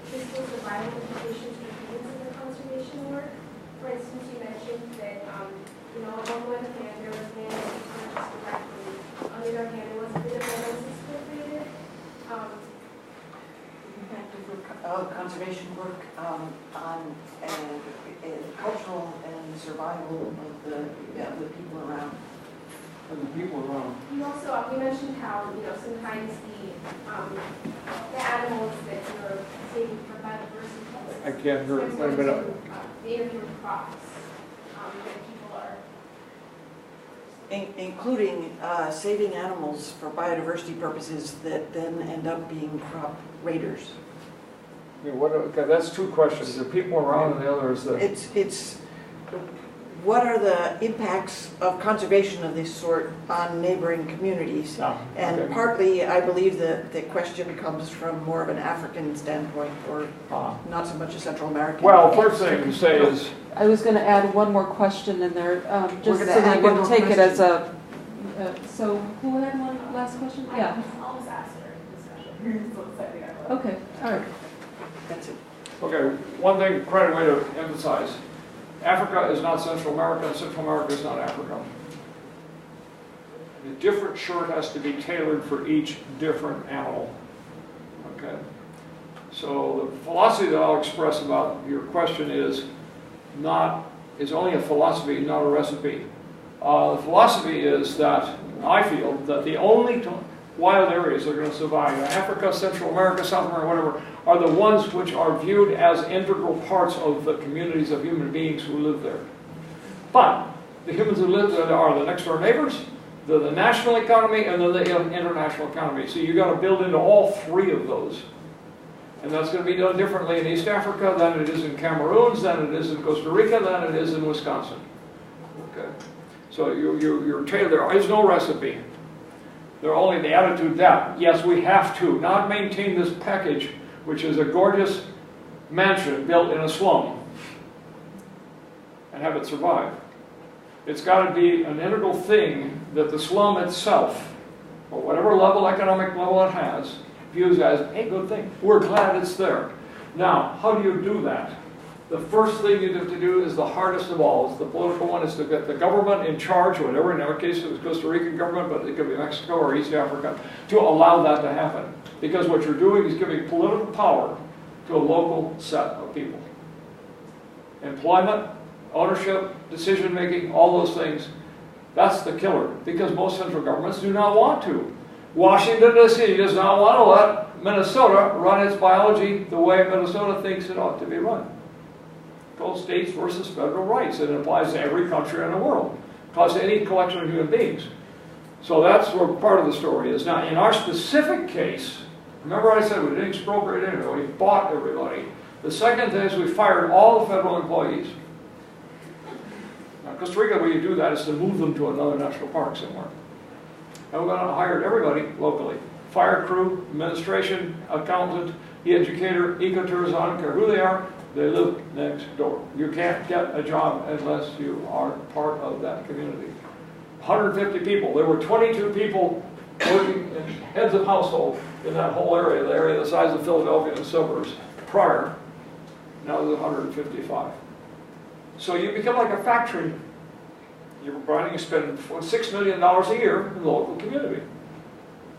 physical survival implications for humans in the conservation work. For instance, you mentioned that you know, on one hand there was land that was purchased directly. On the other hand, there was a bit of analysis created. Conservation work on cultural and survival of the people around. And the people around. You also you mentioned how sometimes the animals that you're saving for biodiversity. I can't hear it. Wait a minute. The interview crops that people are. Including saving animals for biodiversity purposes that then end up being crop raiders. I mean, okay, that's two questions. The people around and the other is the... It's what are the impacts of conservation of this sort on neighboring communities? And partly, I believe that the question comes from more of an African standpoint, or not so much a Central American. Well, first thing to say is... I was going to add one more question in there, just so add that one you more can take it as question. a... so, who had one last question? Yeah. I'll just ask her in discussion. Okay, all right. That's it. Okay, one thing, credit way to emphasize. Africa is not Central America, and Central America is not Africa. A different shirt has to be tailored for each different animal. Okay? So the philosophy that I'll express about your question is only a philosophy, not a recipe. The philosophy is that I feel that the only wild areas that are going to survive, Africa, Central America, South America, whatever, are the ones which are viewed as integral parts of the communities of human beings who live there. But the humans who live there are the next door neighbors, the national economy, and then the international economy. So you've got to build into all three of those. And that's going to be done differently in East Africa than it is in Cameroon, than it is in Costa Rica, than it is in Wisconsin. Okay. So there is no recipe. They're only the attitude that, yes, we have to not maintain this package, which is a gorgeous mansion built in a slum, and have it survive. It's got to be an integral thing that the slum itself, or whatever economic level it has, views as a good thing. We're glad it's there. Now, how do you do that? The first thing you have to do is the hardest of all. It's the political one, is to get the government in charge, or whatever. In our case, it was Costa Rican government, but it could be Mexico or East Africa, to allow that to happen. Because what you're doing is giving political power to a local set of people. Employment, ownership, decision-making, all those things, that's the killer. Because most central governments do not want to. Washington, D.C. does not want to let Minnesota run its biology the way Minnesota thinks it ought to be run. States versus federal rights. It applies to every country in the world. It applies to any collection of human beings. So that's where part of the story is. Now, in our specific case, remember I said we didn't expropriate anyone, we bought everybody. The second thing is we fired all the federal employees. Now, Costa Rica, the way you do that is to move them to another national park somewhere. And we went out and hired everybody locally. fire crew, administration, accountant, the educator, ecotourism, I don't care who they are, they live next door. You can't get a job unless you are part of that community. 150 people. There were 22 people working in heads of household in that whole area, the area the size of Philadelphia and suburbs prior. Now there's 155. So you become like a factory. You're providing, you spend $6 million a year in the local community.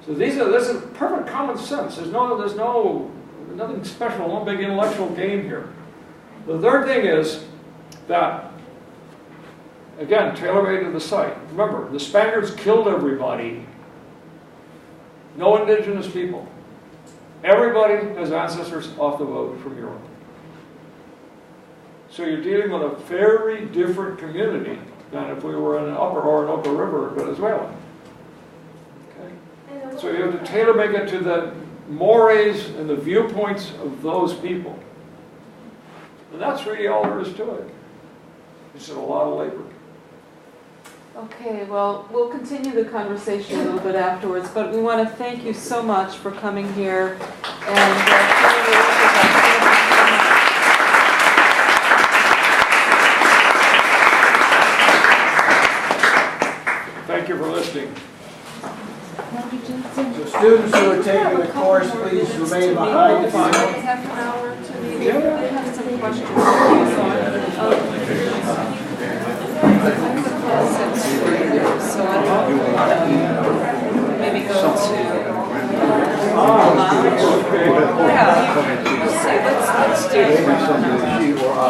So this is perfect common sense. There's nothing special, no big intellectual game here. The third thing is that, again, tailor-made to the site. Remember, the Spaniards killed everybody. No indigenous people. Everybody has ancestors off the boat from Europe. So you're dealing with a very different community than if we were in an upper river in Venezuela. Okay? So you have to tailor-make it to the mores and the viewpoints of those people. And that's really all there is to it. It's a lot of labor. Okay, well, we'll continue the conversation a little bit afterwards, but we want to thank you so much for coming here and sharing your work with us. Thank you for listening. So students who are taking the course, please remain behind if you want. Half an hour to maybe. They have some questions. So I don't know, maybe go to lounge. Yeah, let's see, let's do it.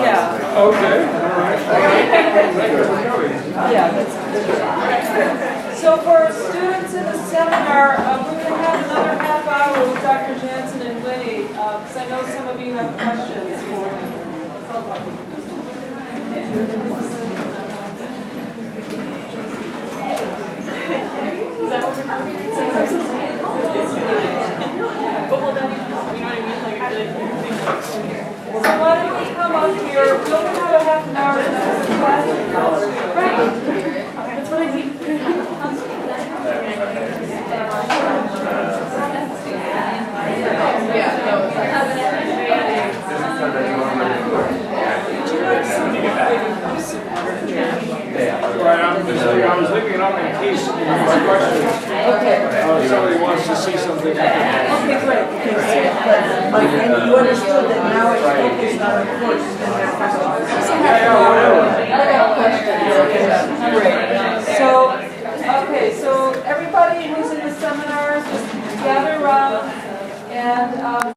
Yeah. Okay, all right. Yeah, that's so for students in the seminar, we're going to have another half hour with Dr. Janzen and Winnie, because I know some of you have questions for him. Is that what we're doing? So why don't we come up here? We'll have a half an hour and then class. Right. That's what I need. I was looking it up in case you have questions. Okay. Somebody wants to see something. Okay, great. And you understood that now it's focused on the course and their questions. Great. So, okay, so everybody who's in the seminar, just gather around and